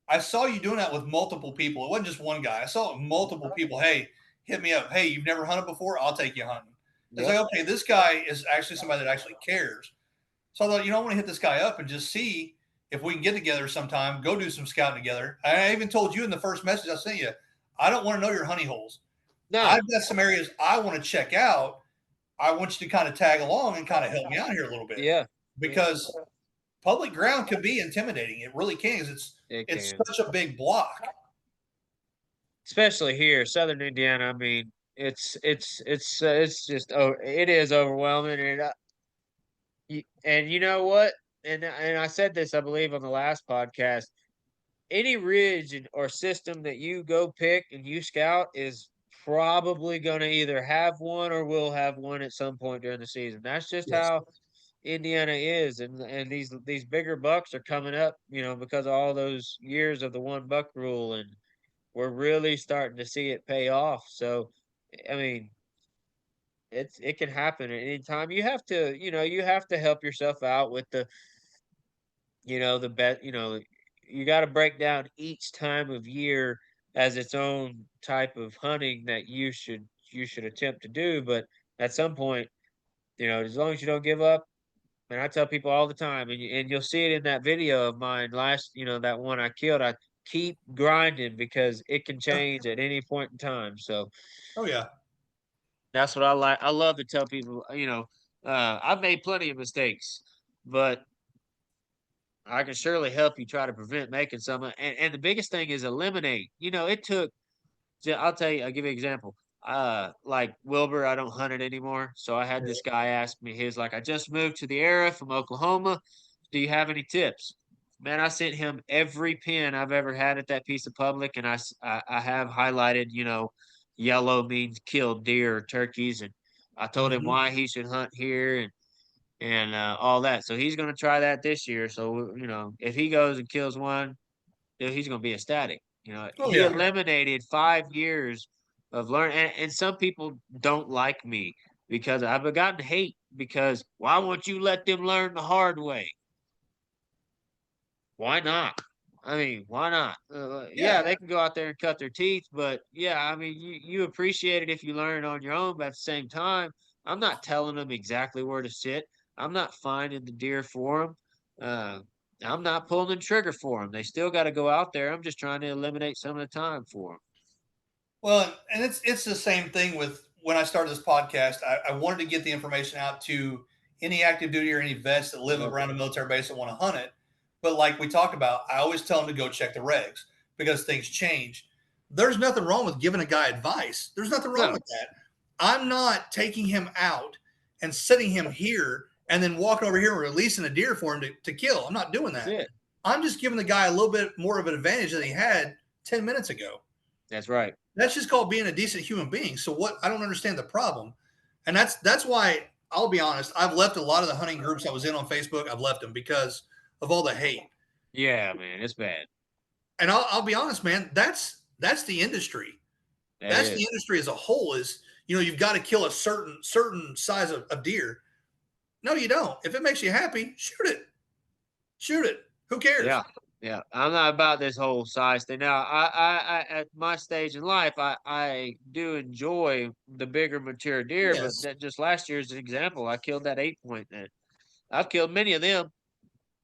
I saw you doing that with multiple people. It wasn't just one guy. I saw multiple people. Hey, hit me up. Hey, you've never hunted before? I'll take you hunting. It's like, okay, this guy is actually somebody that actually cares. So I thought, I want to hit this guy up and just see if we can get together sometime, go do some scouting together. I even told you in the first message I sent you, I don't want to know your honey holes. No. I've got some areas I want to check out. I want you to kind of tag along and kind of help me out here a little bit. Yeah. Because public ground can be intimidating. It really can. It's such a big block. Especially here, Southern Indiana. I mean, it's just it is overwhelming. And you know what? And I said this, I believe, on the last podcast. Any ridge or system that you go pick and you scout is probably going to either have one or will have one at some point during the season. That's just how Indiana is, and these bigger bucks are coming up, because of all those years of the 1 buck rule, and we're really starting to see it pay off. So, I mean, it can happen at any time. You have to help yourself out with the bet. You got to break down each time of year as its own type of hunting that you should attempt to do. But at some point, as long as you don't give up. And I tell people all the time, and you'll see it in that video of mine last, that one I killed keep grinding because it can change at any point in time. So Oh yeah. that's what I like. I love to tell people, I've made plenty of mistakes, but I can surely help you try to prevent making some. And the biggest thing is eliminate. It took. I'll tell you. I'll give you an example. Like Wilbur, I don't hunt it anymore. So I had this guy ask me. He was like, "I just moved to the area from Oklahoma. Do you have any tips?" Man, I sent him every pin I've ever had at that piece of public, and I have highlighted. Yellow means killed deer or turkeys, and I told him Mhm. why he should hunt here and all that. So he's going to try that this year. So if he goes and kills one, he's going to be ecstatic. Oh He yeah. eliminated 5 years of learning, and some people don't like me because I've gotten hate because why won't you let them learn the hard way? Why not? I mean, why not? Yeah, Yeah. they can go out there and cut their teeth, but yeah, I mean, you appreciate it if you learn on your own. But at the same time, I'm not telling them exactly where to sit. I'm not finding the deer for them. I'm not pulling the trigger for them. They still got to go out there. I'm just trying to eliminate some of the time for them. Well, and it's the same thing with when I started this podcast. I wanted to get the information out to any active duty or any vets that live Yep. around a military base that want to hunt it. But like we talked about, I always tell them to go check the regs because things change. There's nothing wrong with giving a guy advice. There's nothing wrong No, with that. I'm not taking him out and sitting him here and then walking over here and releasing a deer for him to kill. I'm not doing that's that. it. I'm just giving the guy a little bit more of an advantage than he had 10 minutes ago. That's right. That's just called being a decent human being. So what? I don't understand the problem, and that's why I'll be honest. I've left a lot of the hunting groups I was in on Facebook. I've left them because of all the hate. Yeah, man, it's bad. And I'll be honest, man. That's the industry. That That's the is. industry as a whole. Is you've got to kill a certain size of deer. No, you don't. If it makes you happy, shoot it. Shoot it. Who cares? Yeah, yeah. I'm not about this whole size thing. Now, I at my stage in life, I do enjoy the bigger, mature deer, but Yes, that just last year's an example. I killed that 8 point. That I've killed many of them.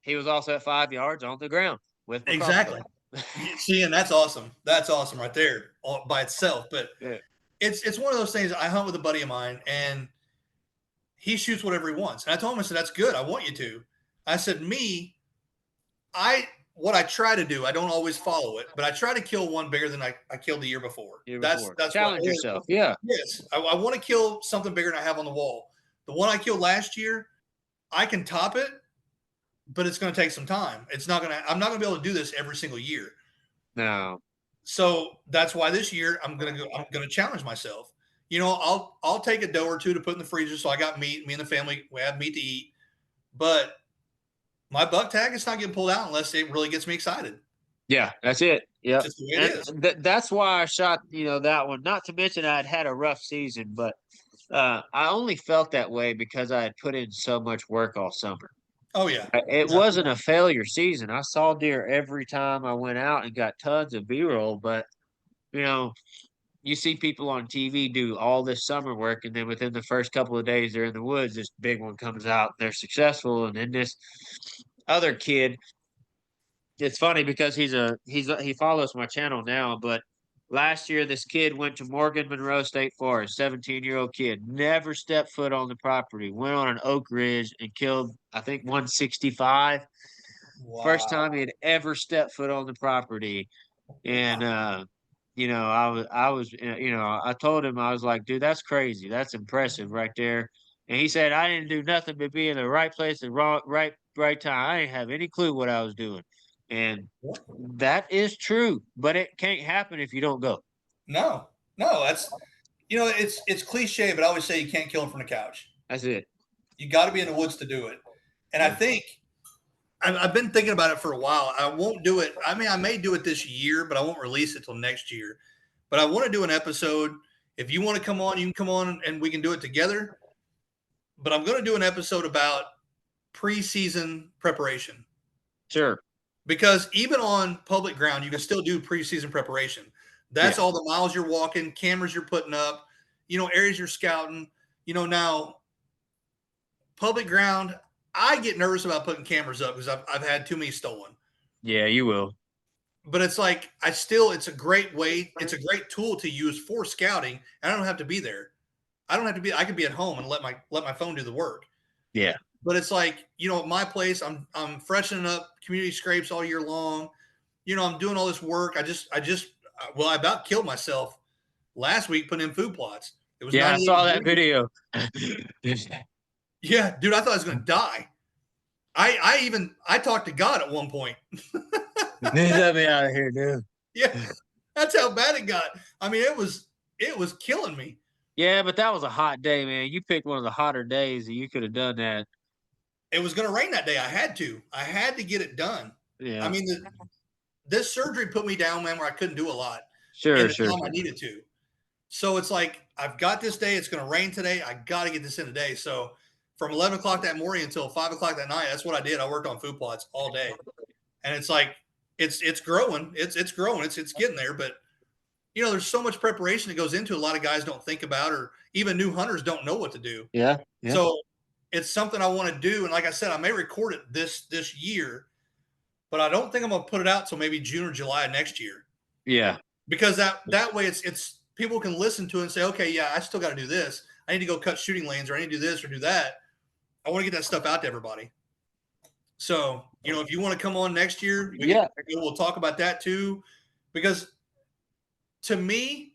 He was also at 5 yards on the ground with my exactly. crossbow. See, and that's awesome. That's awesome right there all by itself. But Yeah, it's one of those things. I hunt with a buddy of mine, and he shoots whatever he wants. And I told him, I said, "That's good. I want you to." I said, "Me, what I try to do. I don't always follow it, but I try to kill one bigger than I killed the year before. year That's before. that's what. Challenge yourself. Yeah, Yes, I want to kill something bigger than I have on the wall. The one I killed last year, I can top it, but it's going to take some time. It's not going to. I'm not going to be able to do this every single year. no, So that's why this year I'm gonna go. I'm gonna challenge myself. I'll take a doe or two to put in the freezer, so I got meat. Me and the family we have meat to eat. But my buck tag is not getting pulled out unless it really gets me excited. yeah, that's it. It's Yep. just the way it And is. that's why I shot, that one. Not to mention I'd had a rough season, but I only felt that way because I had put in so much work all summer. Oh yeah, It exactly. wasn't a failure season. I saw deer every time I went out and got tons of B-roll, but you know, you see people on TV do all this summer work, and then within the first couple of days they're in the woods, this big one comes out, and they're successful, and then this other kid. It's funny because he follows my channel now, but last year this kid went to Morgan Monroe State Forest, 17-year-old kid, never stepped foot on the property, went on an oak ridge and killed, I think, 165. First Wow. time he had ever stepped foot on the property. And I told him, I was like, dude, that's crazy. That's impressive right there. And he said, I didn't do nothing but be in the right place at right time. I didn't have any clue what I was doing. And that is true, but it can't happen if you don't go. No, no, that's it's cliche, but I always say you can't kill them from the couch. That's it. You got to be in the woods to do it. And I Yeah. think I've been thinking about it for a while. I won't do it. I mean, I may do it this year, but I won't release it till next year. But I want to do an episode. If you want to come on, you can come on and we can do it together. But I'm going to do an episode about preseason preparation Sure. because even on public ground, you can still do preseason preparation. That's Yeah. all the miles you're walking, cameras you're putting up, areas you're scouting. Now public ground, I get nervous about putting cameras up because I've had too many stolen. Yeah, you will. but it's like it's a great way. It's a great tool to use for scouting. And I don't have to be there. I could be at home and let my phone do the work. Yeah. But it's like, at my place, I'm freshening up community scrapes all year long. I'm doing all this work. I about killed myself last week putting in food plots. It was I saw that video. Yeah, dude, I thought I was going to die. I talked to God at one point. Let me out of here, dude. Yeah, that's how bad it got. I mean, it was killing me. Yeah, but that was a hot day, man. You picked one of the hotter days that you could have done that. It was going to rain that day. I had to get it done. Yeah. I mean, this surgery put me down, man, where I couldn't do a lot. Sure. Time I needed to. So it's like, I've got this day. It's going to rain today. I got to get this in today. So from 11 o'clock that morning until 5 o'clock that night, that's what I did. I worked on food plots all day. And it's like, it's growing. It's growing. It's getting there. But, there's so much preparation that goes into it. A lot of guys don't think about, or even new hunters don't know what to do. Yeah. So it's something I want to do. And like I said, I may record it this year, but I don't think I'm going to put it out till maybe June or July of next year. Yeah. Because that way it's people can listen to it and say, okay, yeah, I still got to do this. I need to go cut shooting lanes, or I need to do this or do that. I want to get that stuff out to everybody. So, if you want to come on next year, we'll talk about that too. Because to me,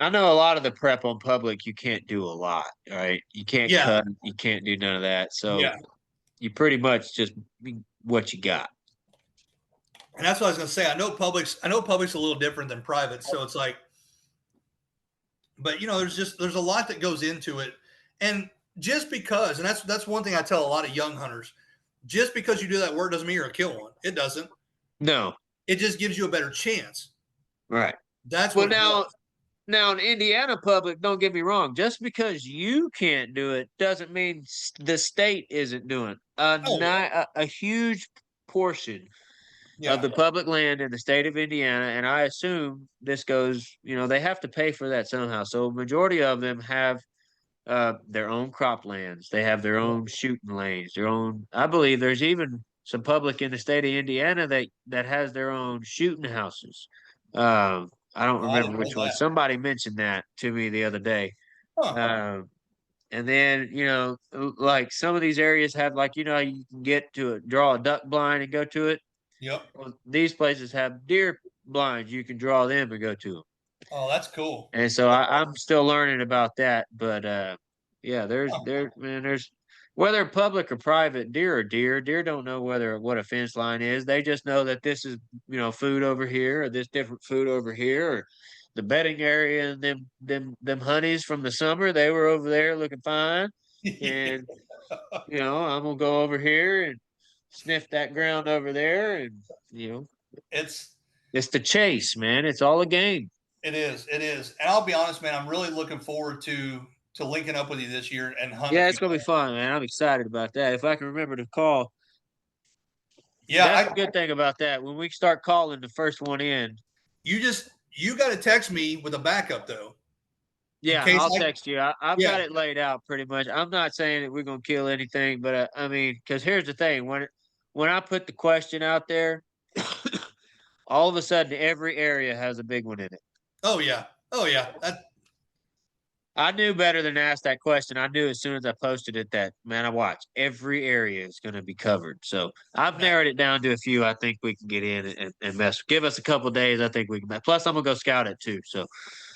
I know a lot of the prep on public, you can't do a lot, right? You can't cut, you can't do none of that. So you pretty much just what you got. And that's what I was going to say. I know public's a little different than private. So it's like, but there's a lot that goes into it. And just because, and that's one thing I tell a lot of young hunters, just because you do that work doesn't mean you're a kill one. It doesn't. No. It just gives you a better chance. Right. That's what now in Indiana public, don't get me wrong, just because you can't do it doesn't mean the state isn't doing it. A huge portion of the public land in the state of Indiana, and I assume this goes, they have to pay for that somehow. So majority of them have their own croplands. They have their own shooting lanes, their own. I believe there's even some public in the state of Indiana that has their own shooting houses. I don't remember which one. Somebody mentioned that to me the other day. And then, like some of these areas have, like, you can get to it, draw a duck blind and go to it. Yep. Well, these places have deer blinds. You can draw them and go to them. Oh, that's cool. And so I'm still learning about that. But there's whether public or private, deer are deer. Deer don't know what a fence line is. They just know that this is, food over here, or this different food over here, or the bedding area, and them honeys from the summer, they were over there looking fine. And I'm gonna go over here and sniff that ground over there, and it's the chase, man. It's all a game. It is. And I'll be honest, man, I'm really looking forward to linking up with you this year and hunting. Yeah, it's gonna be fun, man. I'm excited about that. If I can remember to call. Yeah, that's a good thing about that. When we start calling the first one in, you got to text me with a backup though. Yeah, I'll text you. I've got it laid out pretty much. I'm not saying that we're gonna kill anything, but I mean, because here's the thing: when I put the question out there, all of a sudden every area has a big one in it. Oh yeah. I knew better than to ask that question. I knew as soon as I posted it that, man, I watch every area is going to be covered. So I've narrowed it down to a few. I think we can get in and mess. Give us a couple of days. I think we can. Plus, I'm gonna go scout it too. So.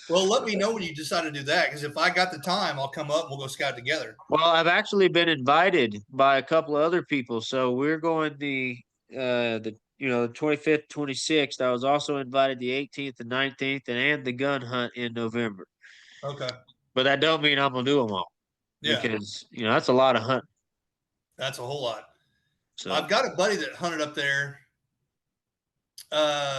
Well, let me know when you decide to do that, because if I got the time, I'll come up and we'll go scout together. Well, I've actually been invited by a couple of other people, so we're going the 25th, 26th. I was also invited the 18th and 19th, and the gun hunt in November. Okay. But that don't mean I'm gonna do them all. Yeah. Because that's a lot of hunting. That's a whole lot. So I've got a buddy that hunted up there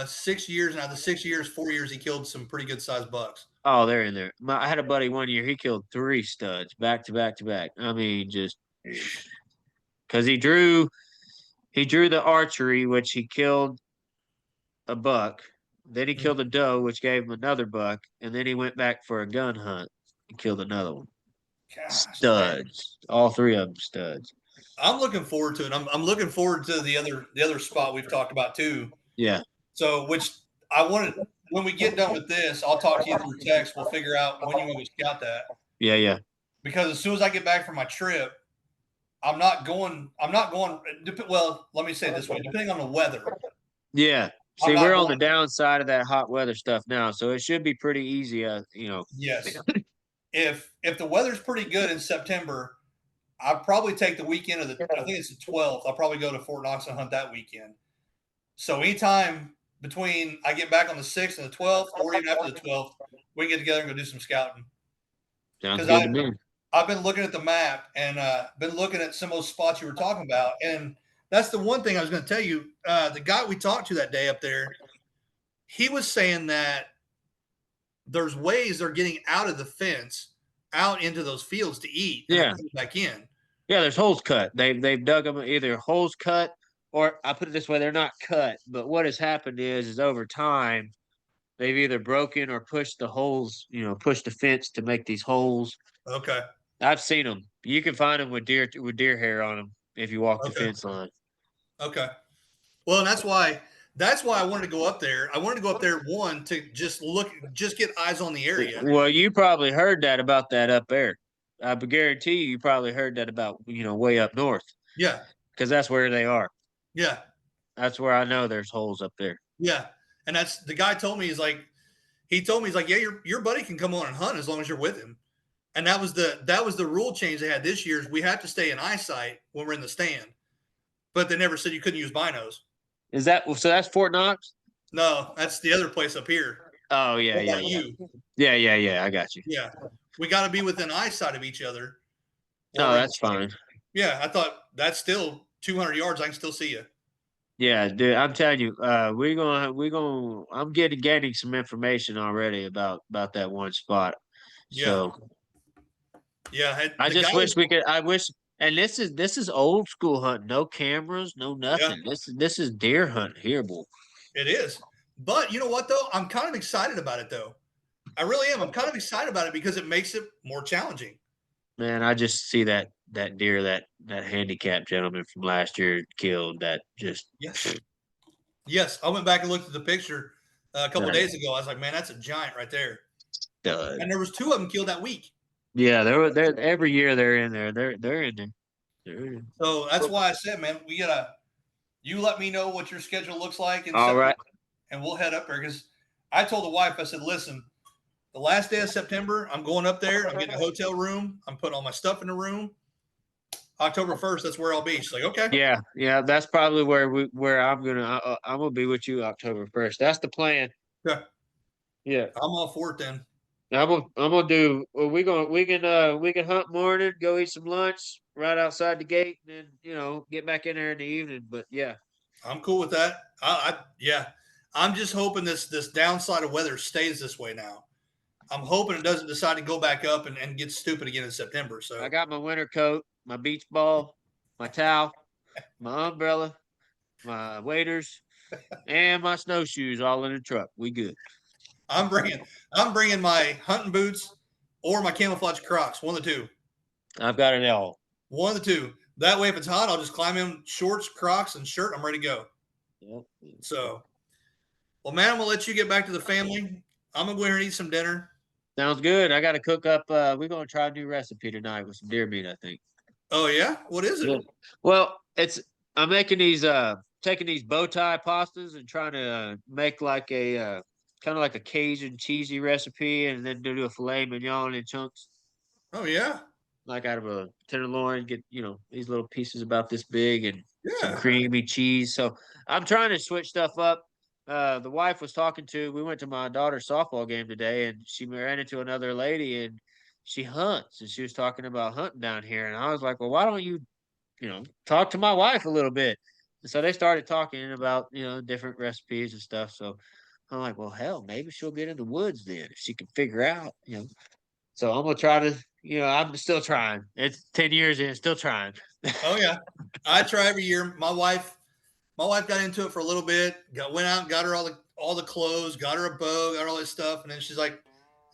6 years now. The 6 years, 4 years, he killed some pretty good sized bucks. Oh, they're in there. I had a buddy one year, he killed 3 studs back to back to back. I mean, just because he drew the archery, which he killed a buck. Then he killed a doe, which gave him another buck, and then he went back for a gun hunt and killed another one. Gosh, studs. Man. All 3 of them studs. I'm looking forward to it. I'm looking forward to the other spot we've talked about too. Yeah. So, which I wanted, when we get done with this, I'll talk to you through text. We'll figure out when you want to scout that. Yeah. Because as soon as I get back from my trip, I'm not going. Well, let me say it this way: depending on the weather. Yeah. I'm See, not we're on the going. downside of that hot weather stuff now, so it should be pretty easy. Yes. If the weather's pretty good in September, I'll probably take the weekend of I think it's the 12th. I'll probably go to Fort Knox and hunt that weekend. So anytime between I get back on the 6th and the 12th, or even after the 12th, we can get together and go do some scouting. Sounds good to me. I've been looking at the map and been looking at some of those spots you were talking about. And that's the one thing I was going to tell you. The guy we talked to that day up there, he was saying that there's ways they're getting out of the fence, out into those fields to eat, and they're coming back in. Yeah, there's holes cut. They've dug them, either holes cut, or I put it this way, they're not cut. But what has happened is over time, they've either broken or pushed the holes, pushed the fence to make these holes. Okay. I've seen them. You can find them with deer hair on them if you walk the fence line. Okay. Well, and that's why I wanted to go up there. I wanted to go up there, one, to just get eyes on the area. Well, you probably heard that about that up there. I guarantee you probably heard that about, way up north. Yeah. Because that's where they are. Yeah. That's where I know there's holes up there. Yeah. And that's the guy told me, he's like, yeah, your buddy can come on and hunt as long as you're with him. And that was the rule change they had this year, is we have to stay in eyesight when we're in the stand. But they never said you couldn't use binos. Is that so? That's Fort Knox? No, that's the other place up here. Oh yeah, yeah. Yeah. I got you. Yeah, we got to be within eyesight of each other. No, that's fine. Yeah, I thought that's still 200 yards. I can still see you. Yeah, dude, I'm telling you, we're gonna. I'm gaining some information already about that one spot. Yeah. So, yeah, I just wish we could. I wish. And this is old school hunting. No cameras, no nothing. Yeah. This is deer hunting here, boy. It is. But you know what though? I'm kind of excited about it though. I really am. I'm kind of excited about it because it makes it more challenging. Man, I just see that deer that handicapped gentleman from last year killed. That just yes. I went back and looked at the picture a couple of days ago. I was like, man, that's a giant right there. And there was 2 of them killed that week. Yeah, they're every year they're in there. They're in there. So that's why I said, man, you let me know what your schedule looks like, and all right, and we'll head up there. Because I told the wife, I said, listen, the last day of September, I'm going up there. I'm getting a hotel room. I'm putting all my stuff in the room. October 1st, that's where I'll be. She's like, okay. Yeah, that's probably where I'm gonna be with you October 1st. That's the plan. Yeah. I'm all for it then. I'm gonna do. Well, we can hunt morning, go eat some lunch right outside the gate, and then get back in there in the evening. But yeah, I'm cool with that. I'm just hoping this downside of weather stays this way now. I'm hoping it doesn't decide to go back up and get stupid again in September. So I got my winter coat, my beach ball, my towel, my umbrella, my waders, and my snowshoes all in the truck. We good. I'm bringing my hunting boots or my camouflage Crocs. One of the 2. I've got it all. One of the 2. That way, if it's hot, I'll just climb in shorts, Crocs, and shirt. I'm ready to go. Yep. So, well, man, I'm gonna let you get back to the family. I'm gonna go here and eat some dinner. Sounds good. I got to cook up. We're gonna try a new recipe tonight with some deer meat, I think. Oh yeah, what is it? Well, I'm making these taking these bow tie pastas and trying to make like a kind of like a Cajun cheesy recipe, and then do a filet mignon in chunks. Oh yeah, like out of a tenderloin. Get these little pieces about this big and some creamy cheese. So I'm trying to switch stuff up. The wife was we went to my daughter's softball game today, and she ran into another lady, and she hunts, and she was talking about hunting down here. And I was like, well, why don't you, talk to my wife a little bit? And so they started talking about, different recipes and stuff. So I'm like, well, hell, maybe she'll get in the woods then if she can figure out, So I'm going to try to, I'm still trying. It's 10 years in, still trying. Oh yeah. I try every year. My wife got into it for a little bit, went out and got her all the clothes, got her a bow, got her all this stuff. And then she's like,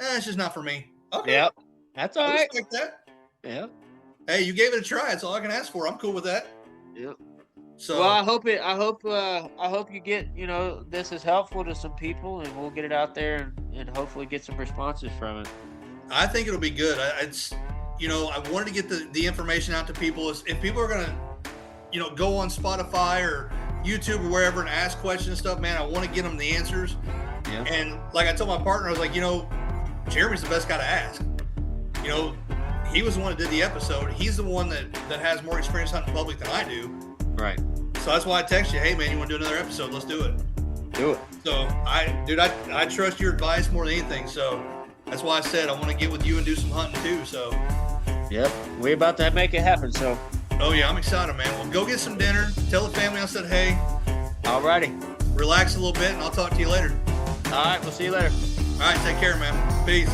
it's just not for me. Okay. Yep. That's all right. Like that. Yeah. Hey, you gave it a try. That's all I can ask for. I'm cool with that. Yep. So well, I hope you get, this is helpful to some people, and we'll get it out there and hopefully get some responses from it. I think it'll be good. I wanted to get the information out to people. If people are gonna, go on Spotify or YouTube or wherever and ask questions and stuff, man, I want to get them the answers. Yeah. And like I told my partner, I was like, Jeremy's the best guy to ask. He was the one that did the episode. He's the one that has more experience hunting public than I do. Right. So that's why I text you, hey man, you want to do another episode? Let's do it. Do it. So I trust your advice more than anything. So that's why I said I want to get with you and do some hunting too. So. Yep. We're about to make it happen. So. Oh yeah, I'm excited, man. Well, go get some dinner. Tell the family I said hey. Alrighty. Relax a little bit, and I'll talk to you later. All right. We'll see you later. All right. Take care, man. Peace.